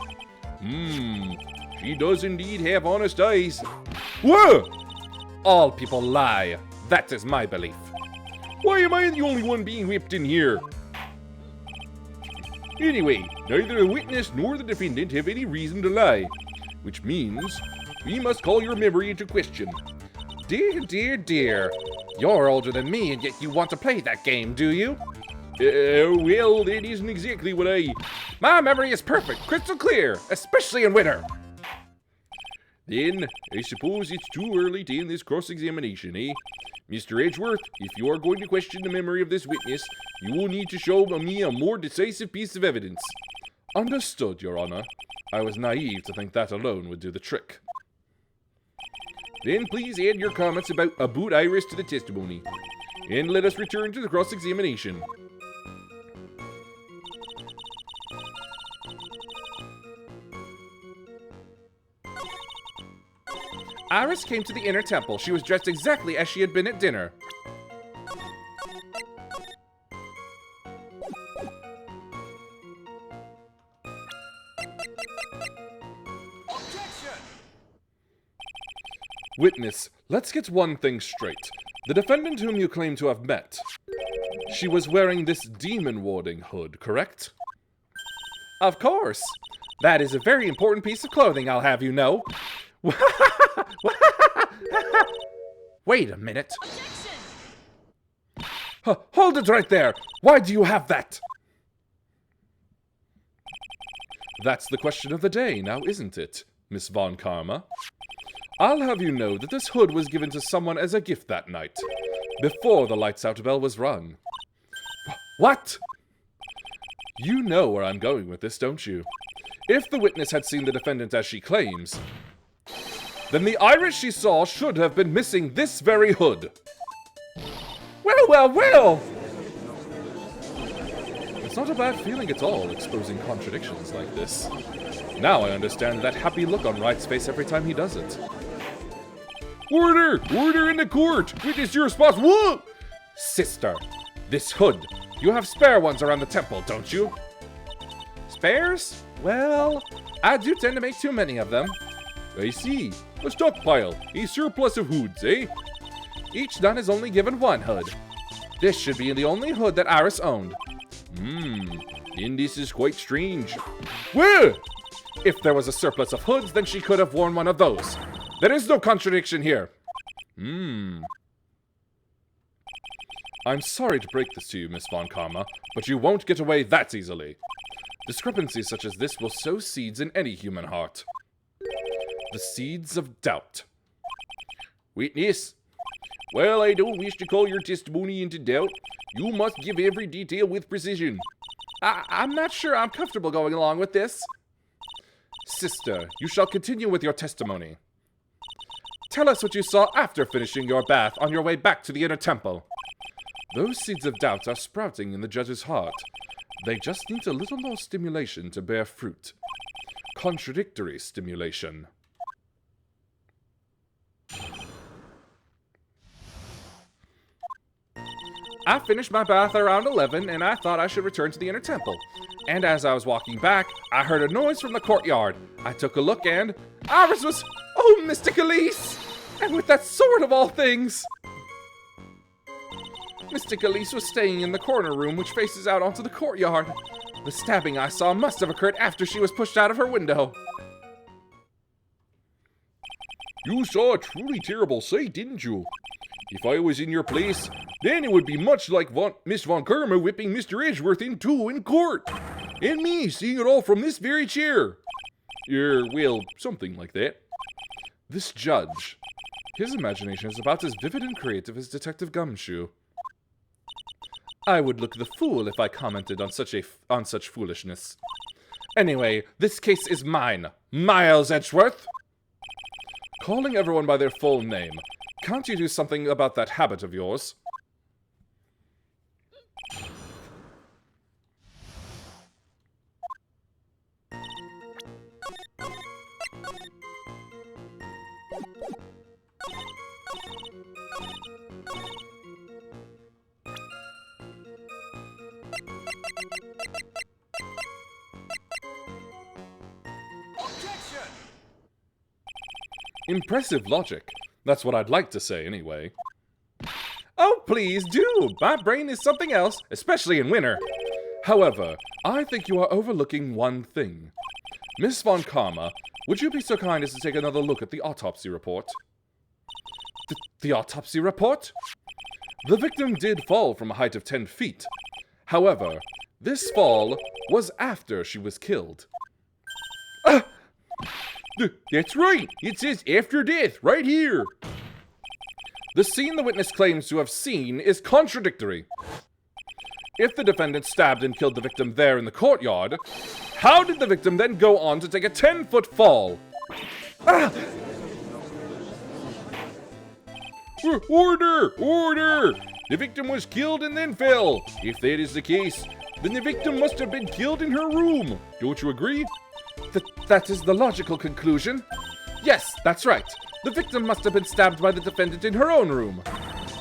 She does indeed have honest eyes. Whoa! All people lie. That is my belief. Why am I the only one being whipped in here? Anyway, neither the witness nor the defendant have any reason to lie, which means we must call your memory into question. Dear, dear, dear. You're older than me, and yet you want to play that game, do you? Well, that isn't exactly what I... My memory is perfect, crystal clear, especially in winter. Then, I suppose it's too early to end this cross-examination, eh? Mr. Edgeworth, if you are going to question the memory of this witness, you will need to show me a more decisive piece of evidence. Understood, Your Honor. I was naive to think that alone would do the trick. Then please add your comments about Aboot Iris to the testimony. And let us return to the cross-examination. Iris came to the inner temple. She was dressed exactly as she had been at dinner. Objection! Witness, let's get one thing straight. The defendant whom you claim to have met, she was wearing this demon-warding hood, correct? Of course. That is a very important piece of clothing, I'll have you know. Wait a minute. Objection! Hold it right there. Why do you have that? That's the question of the day, now isn't it, Miss Von Karma? I'll have you know that this hood was given to someone as a gift that night, before the lights out bell was rung. What? You know where I'm going with this, don't you? If the witness had seen the defendant as she claims, then the Iris she saw should have been missing this very hood. Well, well, well! It's not a bad feeling at all, exposing contradictions like this. Now I understand that happy look on Wright's face every time he does it. Order! Order in the court! Witness your response. Whoa! Sister, this hood. You have spare ones around the temple, don't you? Spares? Well, I do tend to make too many of them. I see. A stockpile. A surplus of hoods, eh? Each nun is only given one hood. This should be the only hood that Iris owned. And this is quite strange. Well, if there was a surplus of hoods, then she could have worn one of those. There is no contradiction here. I'm sorry to break this to you, Miss Von Karma, but you won't get away that easily. Discrepancies such as this will sow seeds in any human heart. The seeds of doubt. Witness. While I don't wish to call your testimony into doubt, you must give every detail with precision. I'm not sure I'm comfortable going along with this. Sister, you shall continue with your testimony. Tell us what you saw after finishing your bath on your way back to the inner temple. Those seeds of doubt are sprouting in the judge's heart. They just need a little more stimulation to bear fruit. Contradictory stimulation. I finished my bath around 11, and I thought I should return to the inner temple. And as I was walking back, I heard a noise from the courtyard. I took a look and Iris was... Oh, Mystic Elise! And with that sword of all things! Mystic Elise was staying in the corner room which faces out onto the courtyard. The stabbing I saw must have occurred after she was pushed out of her window. You saw a truly terrible sight, didn't you? If I was in your place, then it would be much like Miss Von Karma whipping Mr. Edgeworth in two in court. And me seeing it all from this very chair. Well, something like that. This judge, his imagination is about as vivid and creative as Detective Gumshoe. I would look the fool if I commented on such foolishness. Anyway, this case is mine, Miles Edgeworth. Calling everyone by their full name. Can't you do something about that habit of yours? Impressive logic. That's what I'd like to say, anyway. Oh, please do! My brain is something else, especially in winter. However, I think you are overlooking one thing. Miss Von Karma, would you be so kind as to take another look at the autopsy report? The autopsy report? The victim did fall from a height of 10 feet. However, this fall was after she was killed. That's right! It says after death, right here! The scene the witness claims to have seen is contradictory. If the defendant stabbed and killed the victim there in the courtyard, how did the victim then go on to take a 10-foot fall? Order! Order! The victim was killed and then fell. If that is the case, then the victim must have been killed in her room. Don't you agree? That is the logical conclusion. Yes, that's right. The victim must have been stabbed by the defendant in her own room.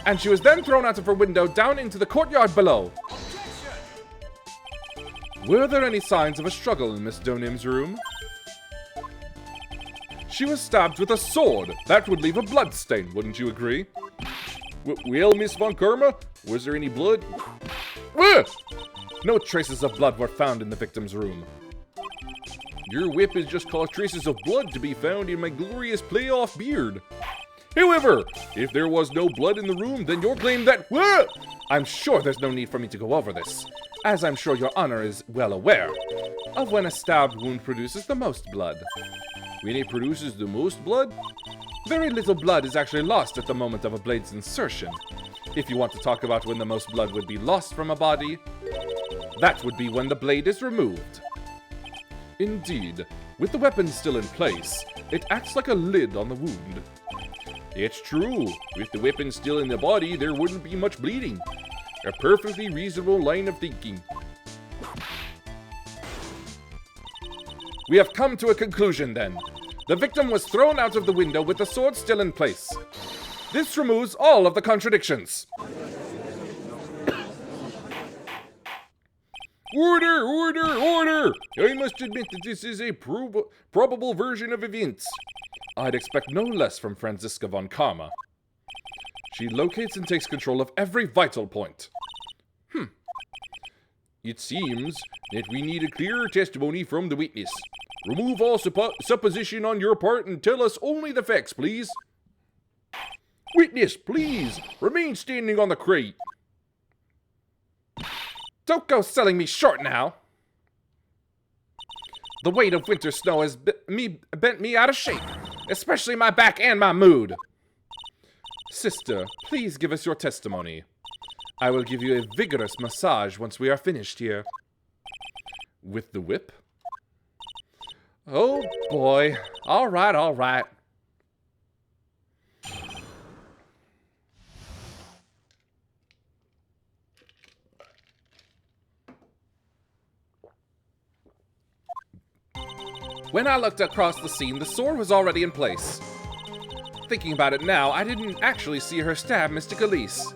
And she was then thrown out of her window down into the courtyard below. Were there any signs of a struggle in Miss Donim's room? She was stabbed with a sword. That would leave a blood stain, wouldn't you agree? Well, Miss Von Karma, was there any blood? No traces of blood were found in the victim's room. Your whip has just caused traces of blood to be found in my glorious playoff beard. However, if there was no blood in the room, then your claim that... I'm sure there's no need for me to go over this, as I'm sure your honor is well aware of when a stabbed wound produces the most blood. When it produces the most blood? Very little blood is actually lost at the moment of a blade's insertion. If you want to talk about when the most blood would be lost from a body, that would be when the blade is removed. Indeed, with the weapon still in place, it acts like a lid on the wound. It's true. With the weapon still in the body, there wouldn't be much bleeding. A perfectly reasonable line of thinking. We have come to a conclusion then. The victim was thrown out of the window with the sword still in place. This removes all of the contradictions. Order! Order! Order! I must admit that this is a probable version of events. I'd expect no less from Franziska von Karma. She locates and takes control of every vital point. It seems that we need a clearer testimony from the witness. Remove all supposition on your part and tell us only the facts, please. Witness, please, remain standing on the crate. Don't go selling me short now. The weight of winter snow has bent me out of shape, especially my back and my mood. Sister, please give us your testimony. I will give you a vigorous massage once we are finished here. With the whip? Oh boy. All right, all right. When I looked across the scene, the sword was already in place. Thinking about it now, I didn't actually see her stab Mystic Elise.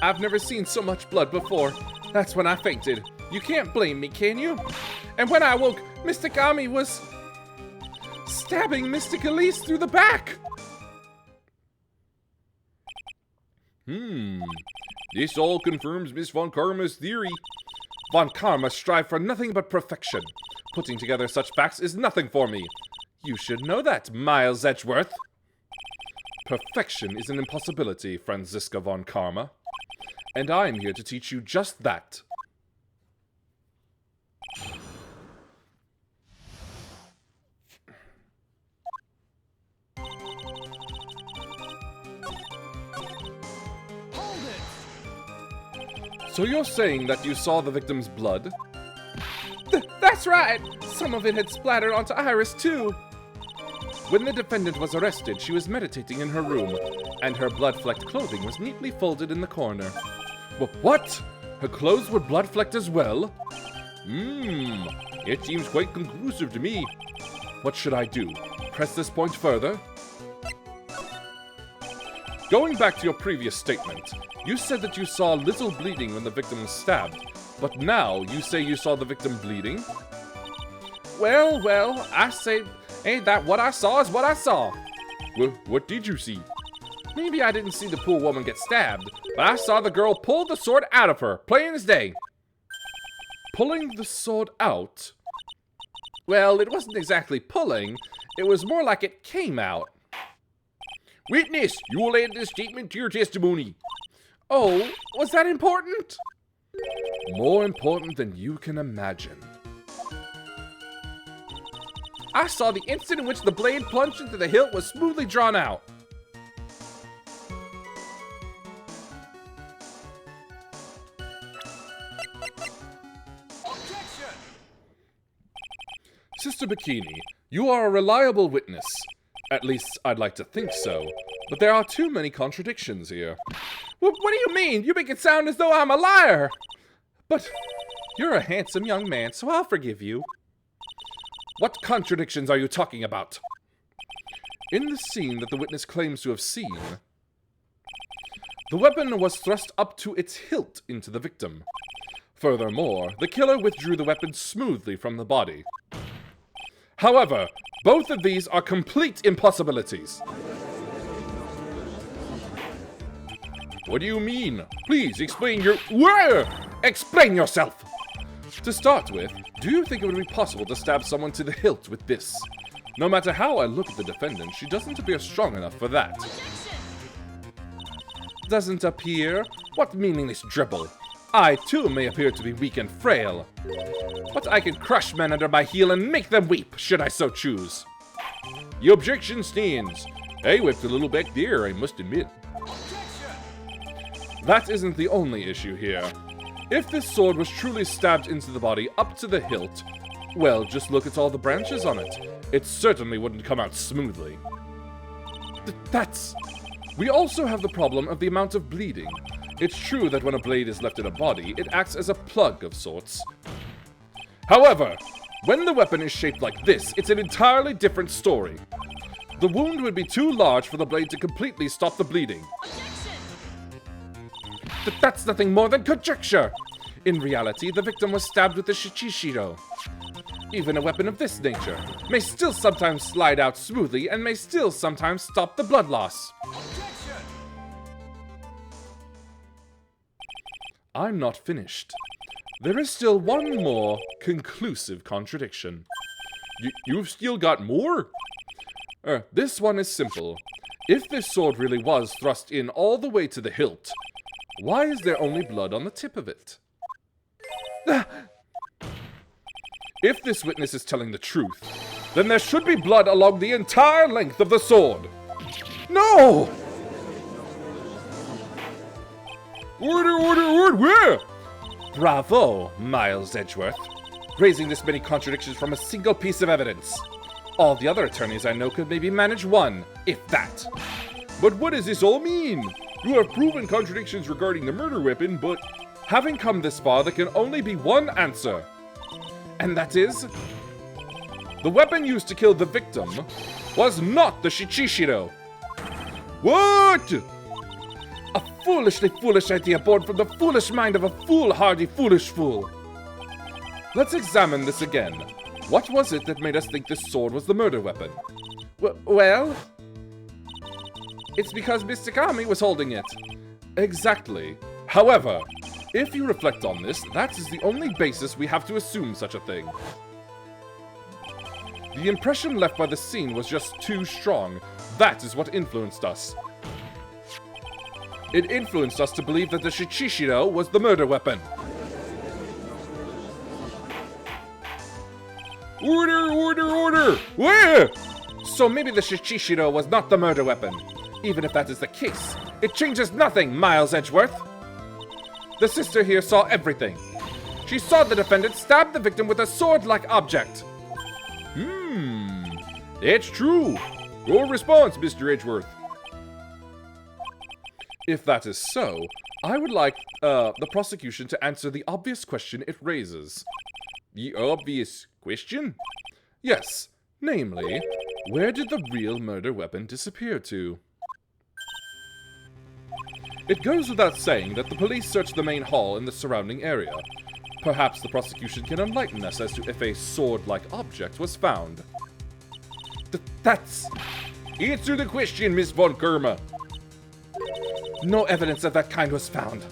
I've never seen so much blood before. That's when I fainted. You can't blame me, can you? And when I woke, Mystic Ami was stabbing Mystic Elise through the back. This all confirms Miss Von Karma's theory. Von Karma strive for nothing but perfection. Putting together such facts is nothing for me. You should know that, Miles Edgeworth. Perfection is an impossibility, Franziska von Karma. And I'm here to teach you just that. Hold it! So you're saying that you saw the victim's blood? That's right! Some of it had splattered onto Iris, too. When the defendant was arrested, she was meditating in her room, and her blood-flecked clothing was neatly folded in the corner. What? Her clothes were blood-flecked as well? It seems quite conclusive to me. What should I do? Press this point further? Going back to your previous statement, you said that you saw little bleeding when the victim was stabbed, but now you say you saw the victim bleeding? Well, I say Ain't that what I saw is what I saw. What did you see? Maybe I didn't see the poor woman get stabbed, but I saw the girl pull the sword out of her, plain as day. Pulling the sword out? Well, it wasn't exactly pulling. It was more like it came out. Witness, you will add this statement to your testimony. Oh, was that important? More important than you can imagine. I saw the instant in which the blade plunged into the hilt was smoothly drawn out. Sister Bikini, you are a reliable witness. At least, I'd like to think so. But there are too many contradictions here. What do you mean? You make it sound as though I'm a liar. But you're a handsome young man, so I'll forgive you. What contradictions are you talking about? In the scene that the witness claims to have seen, the weapon was thrust up to its hilt into the victim. Furthermore, the killer withdrew the weapon smoothly from the body. However, both of these are complete impossibilities. What do you mean? Please explain your... Where? Explain yourself! To start with, do you think it would be possible to stab someone to the hilt with this? No matter how I look at the defendant, she doesn't appear strong enough for that. Doesn't appear? What meaningless dribble? I, too, may appear to be weak and frail. But I can crush men under my heel and make them weep, should I so choose. The objection stands. I whipped a little back there, I must admit. That isn't the only issue here. If this sword was truly stabbed into the body up to the hilt, well, just look at all the branches on it. It certainly wouldn't come out smoothly. We also have the problem of the amount of bleeding. It's true that when a blade is left in a body, it acts as a plug of sorts. However, when the weapon is shaped like this, it's an entirely different story. The wound would be too large for the blade to completely stop the bleeding. That's nothing more than conjecture. In reality, the victim was stabbed with a shichishiro. Even a weapon of this nature may still sometimes slide out smoothly and may still sometimes stop the blood loss. I'm not finished. There is still one more conclusive contradiction. You've still got more? This one is simple. If this sword really was thrust in all the way to the hilt, why is there only blood on the tip of it? If this witness is telling the truth, then there should be blood along the entire length of the sword. No! Order, where? Bravo, Miles Edgeworth. Raising this many contradictions from a single piece of evidence. All the other attorneys I know could maybe manage one, if that. But what does this all mean? You have proven contradictions regarding the murder weapon, but having come this far, there can only be one answer. And that is? The weapon used to kill the victim was not the shichishiro. What? A foolishly foolish idea born from the foolish mind of a foolhardy foolish fool. Let's examine this again. What was it that made us think this sword was the murder weapon? Well, it's because Mr. Kami was holding it. Exactly. However, if you reflect on this, that is the only basis we have to assume such a thing. The impression left by the scene was just too strong. That is what influenced us. It influenced us to believe that the shichishiro was the murder weapon. Order! Where? So maybe the shichishiro was not the murder weapon. Even if that is the case, it changes nothing, Miles Edgeworth. The sister here saw everything. She saw the defendant stab the victim with a sword-like object. That's true. Your response, Mr. Edgeworth. If that is so, I would like the prosecution to answer the obvious question it raises. The obvious question? Yes, namely, where did the real murder weapon disappear to? It goes without saying that the police searched the main hall and the surrounding area. Perhaps the prosecution can enlighten us as to if a sword-like object was found. That's... Answer the question, Miss Von Karma. No evidence of that kind was found.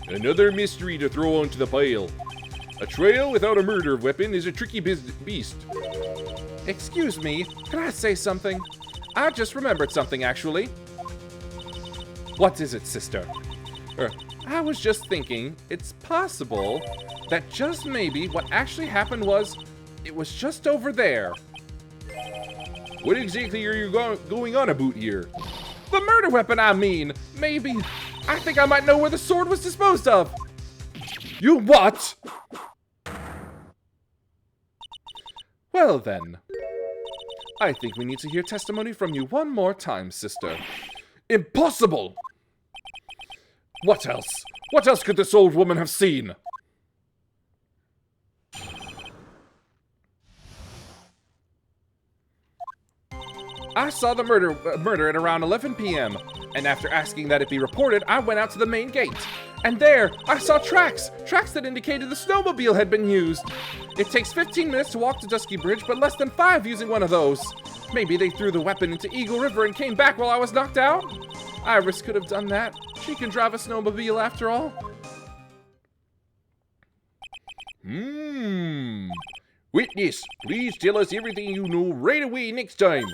Another mystery to throw onto the pile. A trail without a murder weapon is a tricky beast. Excuse me, can I say something? I just remembered something, actually. What is it, sister? I was just thinking, it's possible that just maybe what actually happened was, it was just over there. What exactly are you going on about here? The murder weapon, I mean. Maybe. I think I might know where the sword was disposed of. You what? Well then. I think we need to hear testimony from you one more time, sister. Impossible! What else? What else could this old woman have seen? I saw the murder at around 11 p.m. And after asking that it be reported, I went out to the main gate. And there, I saw tracks that indicated the snowmobile had been used. It takes 15 minutes to walk to Dusky Bridge, but less than 5 using one of those. Maybe they threw the weapon into Eagle River and came back while I was knocked out? Iris could have done that. She can drive a snowmobile after all. Witness, please tell us everything you know right away next time.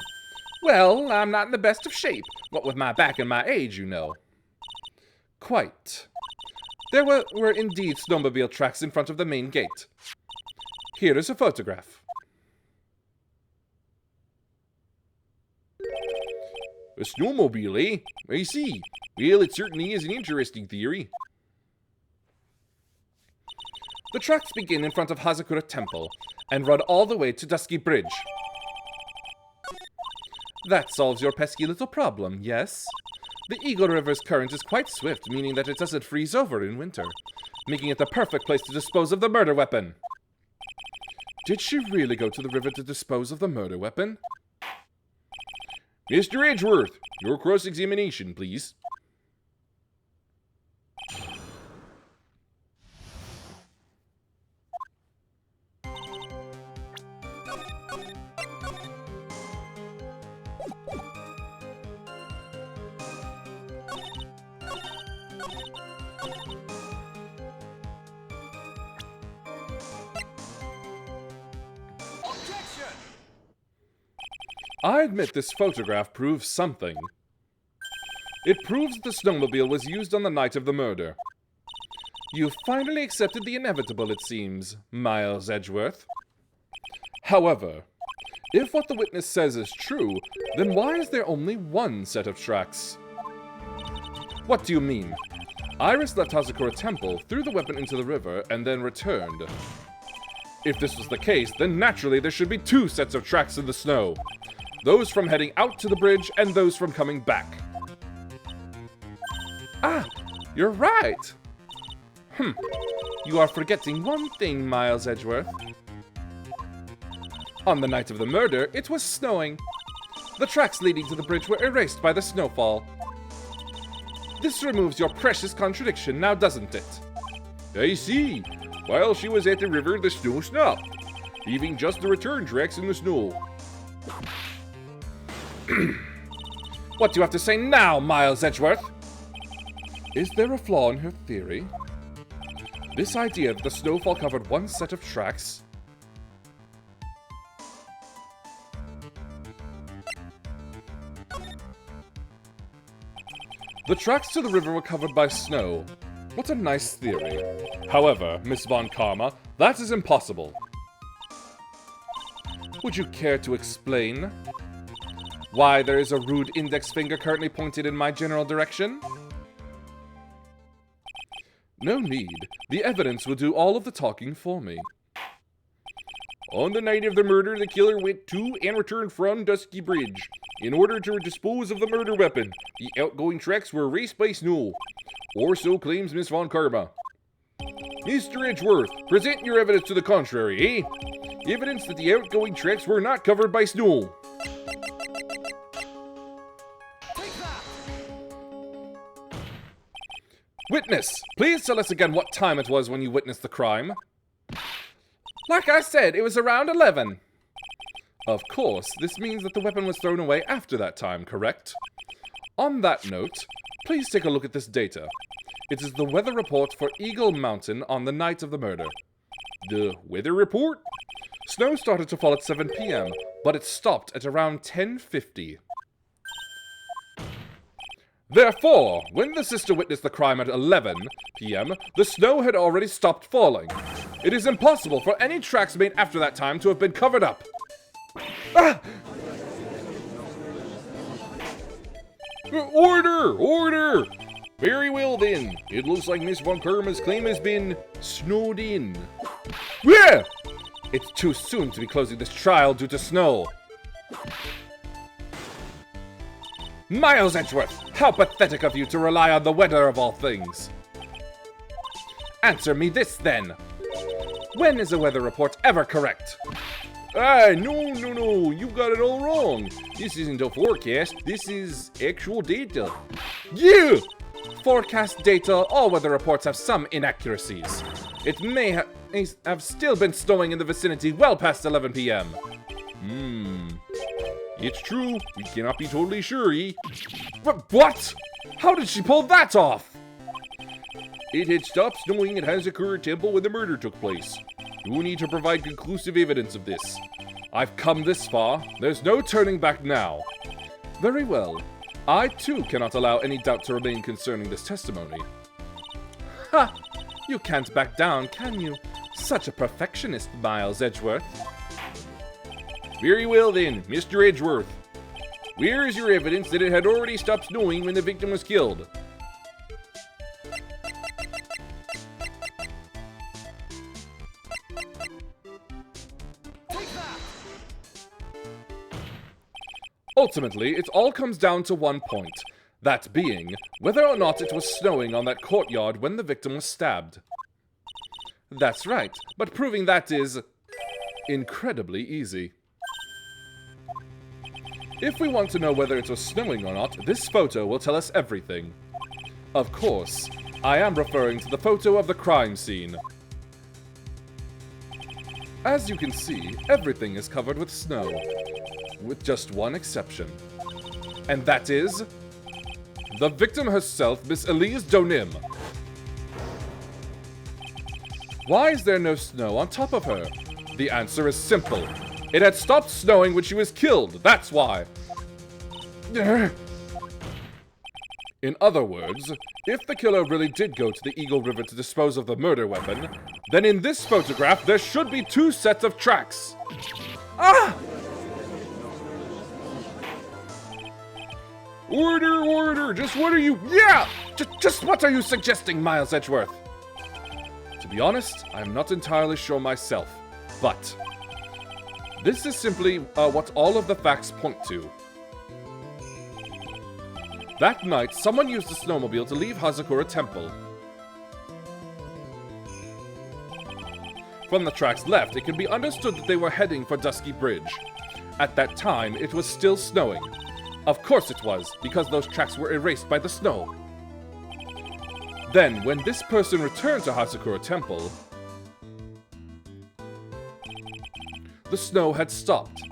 Well, I'm not in the best of shape, what with my back and my age, you know. Quite. There were indeed snowmobile tracks in front of the main gate. Here is a photograph. A snowmobile, eh? I see. Well, it certainly is an interesting theory. The tracks begin in front of Hazakura Temple and run all the way to Dusky Bridge. That solves your pesky little problem, yes? The Eagle River's current is quite swift, meaning that it doesn't freeze over in winter, making it the perfect place to dispose of the murder weapon. Did she really go to the river to dispose of the murder weapon? Mr. Edgeworth, your cross-examination, please. I admit this photograph proves something. It proves that the snowmobile was used on the night of the murder. You finally accepted the inevitable, it seems, Miles Edgeworth. However, if what the witness says is true, then why is there only one set of tracks? What do you mean? Iris left Hazakura Temple, threw the weapon into the river, and then returned. If this was the case, then naturally there should be two sets of tracks in the snow. Those from heading out to the bridge, and those from coming back. Ah, you're right. You are forgetting one thing, Miles Edgeworth. On the night of the murder, it was snowing. The tracks leading to the bridge were erased by the snowfall. This removes your precious contradiction, now doesn't it? I see. While she was at the river, the snow stopped, leaving just the return tracks in the snow. What do you have to say now, Miles Edgeworth? Is there a flaw in her theory? This idea that the snowfall covered one set of tracks? The tracks to the river were covered by snow. What a nice theory. However, Miss Von Karma, that is impossible. Would you care to explain why there is a rude index finger currently pointed in my general direction? No need. The evidence will do all of the talking for me. On the night of the murder, the killer went to and returned from Dusky Bridge in order to dispose of the murder weapon. The outgoing tracks were erased by snow, or so claims Miss Von Karma. Mr. Edgeworth, present your evidence to the contrary, eh? Evidence that the outgoing tracks were not covered by snow. Witness, please tell us again what time it was when you witnessed the crime. Like I said, it was around 11. Of course, this means that the weapon was thrown away after that time, correct? On that note, please take a look at this data. It is the weather report for Eagle Mountain on the night of the murder. The weather report? Snow started to fall at 7 p.m., but it stopped at around 10:50. Therefore, when the sister witnessed the crime at 11 p.m., the snow had already stopped falling. It is impossible for any tracks made after that time to have been covered up. Ah! Order! Order! Very well then. It looks like Miss Von Kerma's claim has been snowed in. Yeah! It's too soon to be closing this trial due to snow. Miles Edgeworth, how pathetic of you to rely on the weather of all things. Answer me this then. When is a weather report ever correct? Ah, no, you got it all wrong. This isn't a forecast, this is actual data. Yeah! Forecast data, all weather reports have some inaccuracies. It may have still been snowing in the vicinity well past 11 p.m. It's true, we cannot be totally sure, eh? But what? How did she pull that off? It had stopped snowing at Hazakura Temple when the murder took place. You need to provide conclusive evidence of this. I've come this far. There's no turning back now. Very well. I, too, cannot allow any doubt to remain concerning this testimony. Ha! You can't back down, can you? Such a perfectionist, Miles Edgeworth. Very well then, Mr. Edgeworth. Where is your evidence that it had already stopped snowing when the victim was killed? Ultimately, it all comes down to one point, that being whether or not it was snowing on that courtyard when the victim was stabbed. That's right, but proving that is incredibly easy. If we want to know whether it was snowing or not, this photo will tell us everything. Of course, I am referring to the photo of the crime scene. As you can see, everything is covered with snow, with just one exception. And that is the victim herself, Miss Elise Donim. Why is there no snow on top of her? The answer is simple. It had stopped snowing when she was killed, that's why. In other words, if the killer really did go to the Eagle River to dispose of the murder weapon, then in this photograph there should be two sets of tracks. Ah! Order! Just what are you... Yeah! Just what are you suggesting, Miles Edgeworth? To be honest, I'm not entirely sure myself, but this is simply what all of the facts point to. That night, someone used the snowmobile to leave Hazakura Temple. From the tracks left, it can be understood that they were heading for Dusky Bridge. At that time, it was still snowing. Of course it was, because those tracks were erased by the snow. Then, when this person returned to Hazakura Temple, the snow had stopped.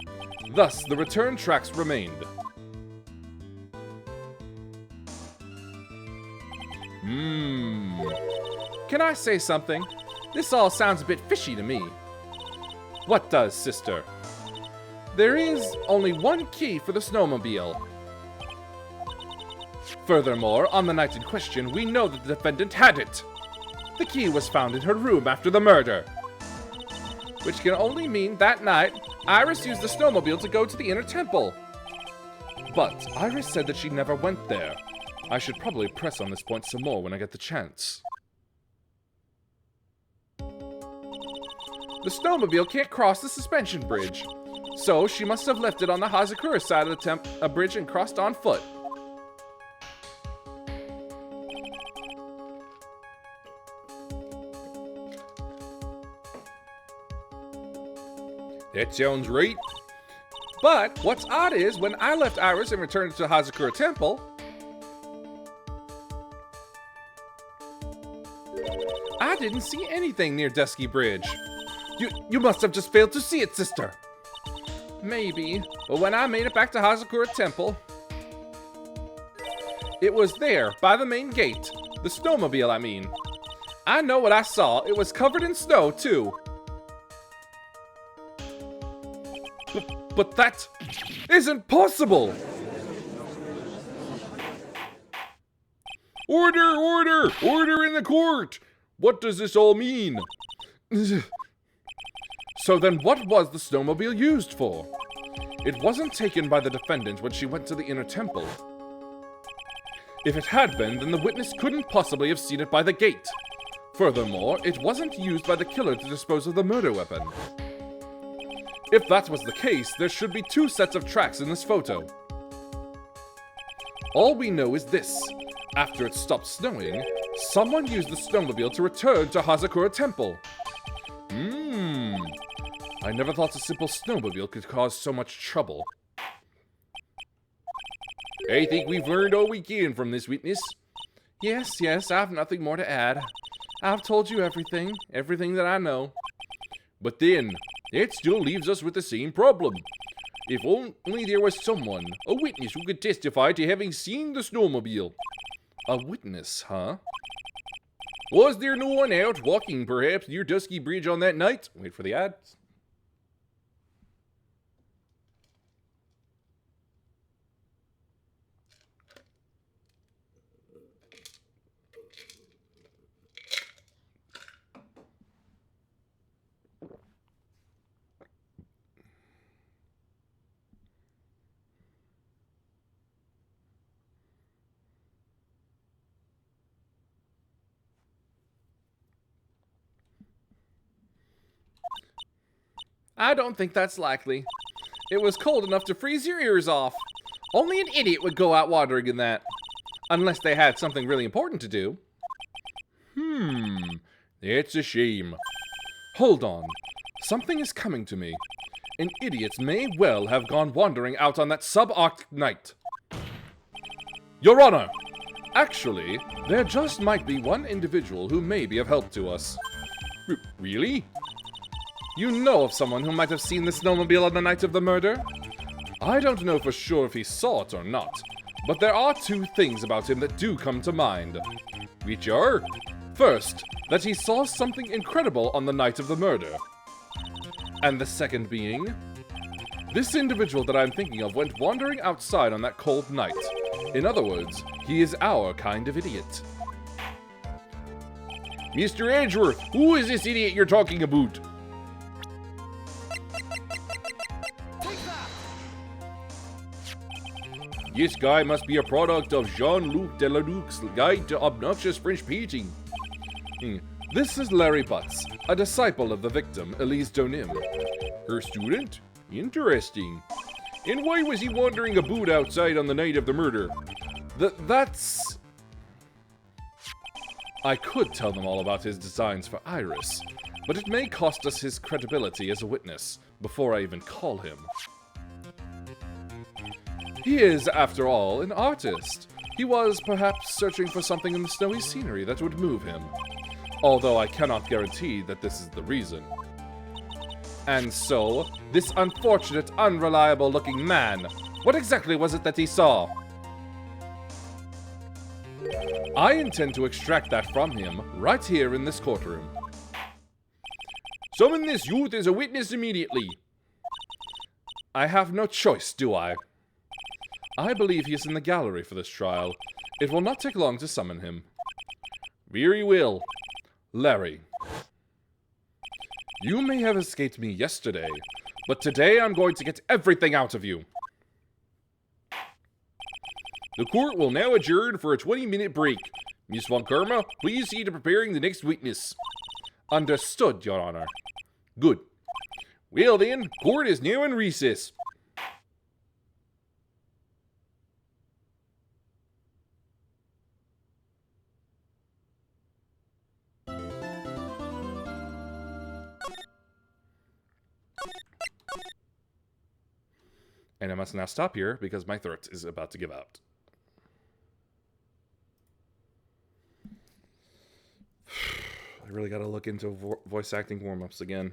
Thus, the return tracks remained. Can I say something? This all sounds a bit fishy to me. What does, sister? There is only one key for the snowmobile. Furthermore, on the night in question, we know that the defendant had it. The key was found in her room after the murder. Which can only mean that night, Iris used the snowmobile to go to the inner temple. But Iris said that she never went there. I should probably press on this point some more when I get the chance. The snowmobile can't cross the suspension bridge, so she must have left it on the Hazakura side of the bridge and crossed on foot. That sounds right. But what's odd is, when I left Iris and returned to Hazakura Temple, I didn't see anything near Dusky Bridge. You must have just failed to see it, sister. Maybe, but when I made it back to Hazakura Temple, it was there, by the main gate. The snowmobile, I mean. I know what I saw. It was covered in snow, too. But that isn't possible! Order! Order! Order in the court! What does this all mean? So then what was the snowmobile used for? It wasn't taken by the defendant when she went to the inner temple. If it had been, then the witness couldn't possibly have seen it by the gate. Furthermore, it wasn't used by the killer to dispose of the murder weapon. If that was the case, there should be 2 sets of tracks in this photo. All we know is this. After it stopped snowing, someone used the snowmobile to return to Hazakura Temple. I never thought a simple snowmobile could cause so much trouble. I think we've learned all we can from this witness. Yes, I have nothing more to add. I've told you everything that I know. But then, that still leaves us with the same problem. If only there was someone, a witness who could testify to having seen the snowmobile. A witness, huh? Was there no one out walking, perhaps, near Dusky Bridge on that night? Wait for the ads. I don't think that's likely. It was cold enough to freeze your ears off. Only an idiot would go out wandering in that. Unless they had something really important to do. That's a shame. Hold on. Something is coming to me. An idiot may well have gone wandering out on that sub-arctic night. Your Honor! Actually, there just might be one individual who may be of help to us. Really? You know of someone who might have seen the snowmobile on the night of the murder? I don't know for sure if he saw it or not, but there are 2 things about him that do come to mind. Which are? First, that he saw something incredible on the night of the murder. And the second being, this individual that I'm thinking of went wandering outside on that cold night. In other words, he is our kind of idiot. Mr. Edgeworth, who is this idiot you're talking about? This guy must be a product of Jean-Luc Delaroc's Guide to Obnoxious French Painting. This is Larry Butts, a disciple of the victim, Elise Donim. Her student? Interesting. And why was he wandering about outside on the night of the murder? That's... I could tell them all about his designs for Iris, but it may cost us his credibility as a witness before I even call him. He is, after all, an artist. He was, perhaps, searching for something in the snowy scenery that would move him. Although I cannot guarantee that this is the reason. And so, this unfortunate, unreliable-looking man, what exactly was it that he saw? I intend to extract that from him, right here in this courtroom. Summon this youth as a witness immediately. I have no choice, do I? I believe he is in the gallery for this trial. It will not take long to summon him. Very well. Larry. You may have escaped me yesterday, but today I'm going to get everything out of you. The court will now adjourn for a 20-minute break. Miss Von Karma, please see to preparing the next witness. Understood, Your Honor. Good. Well then, court is now in recess. And I must now stop here because my throat is about to give out. I really gotta look into voice acting warm-ups again.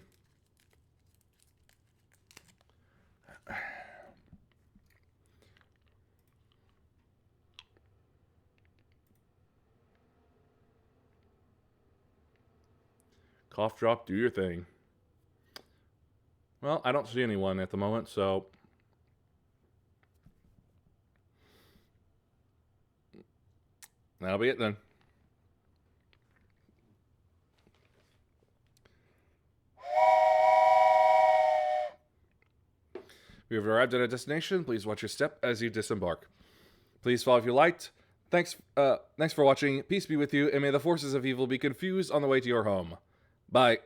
Cough drop, do your thing. Well, I don't see anyone at the moment, so... That'll be it then. We have arrived at a destination. Please watch your step as you disembark. Please follow if you liked. Thanks for watching. Peace be with you, and may the forces of evil be confused on the way to your home. Bye.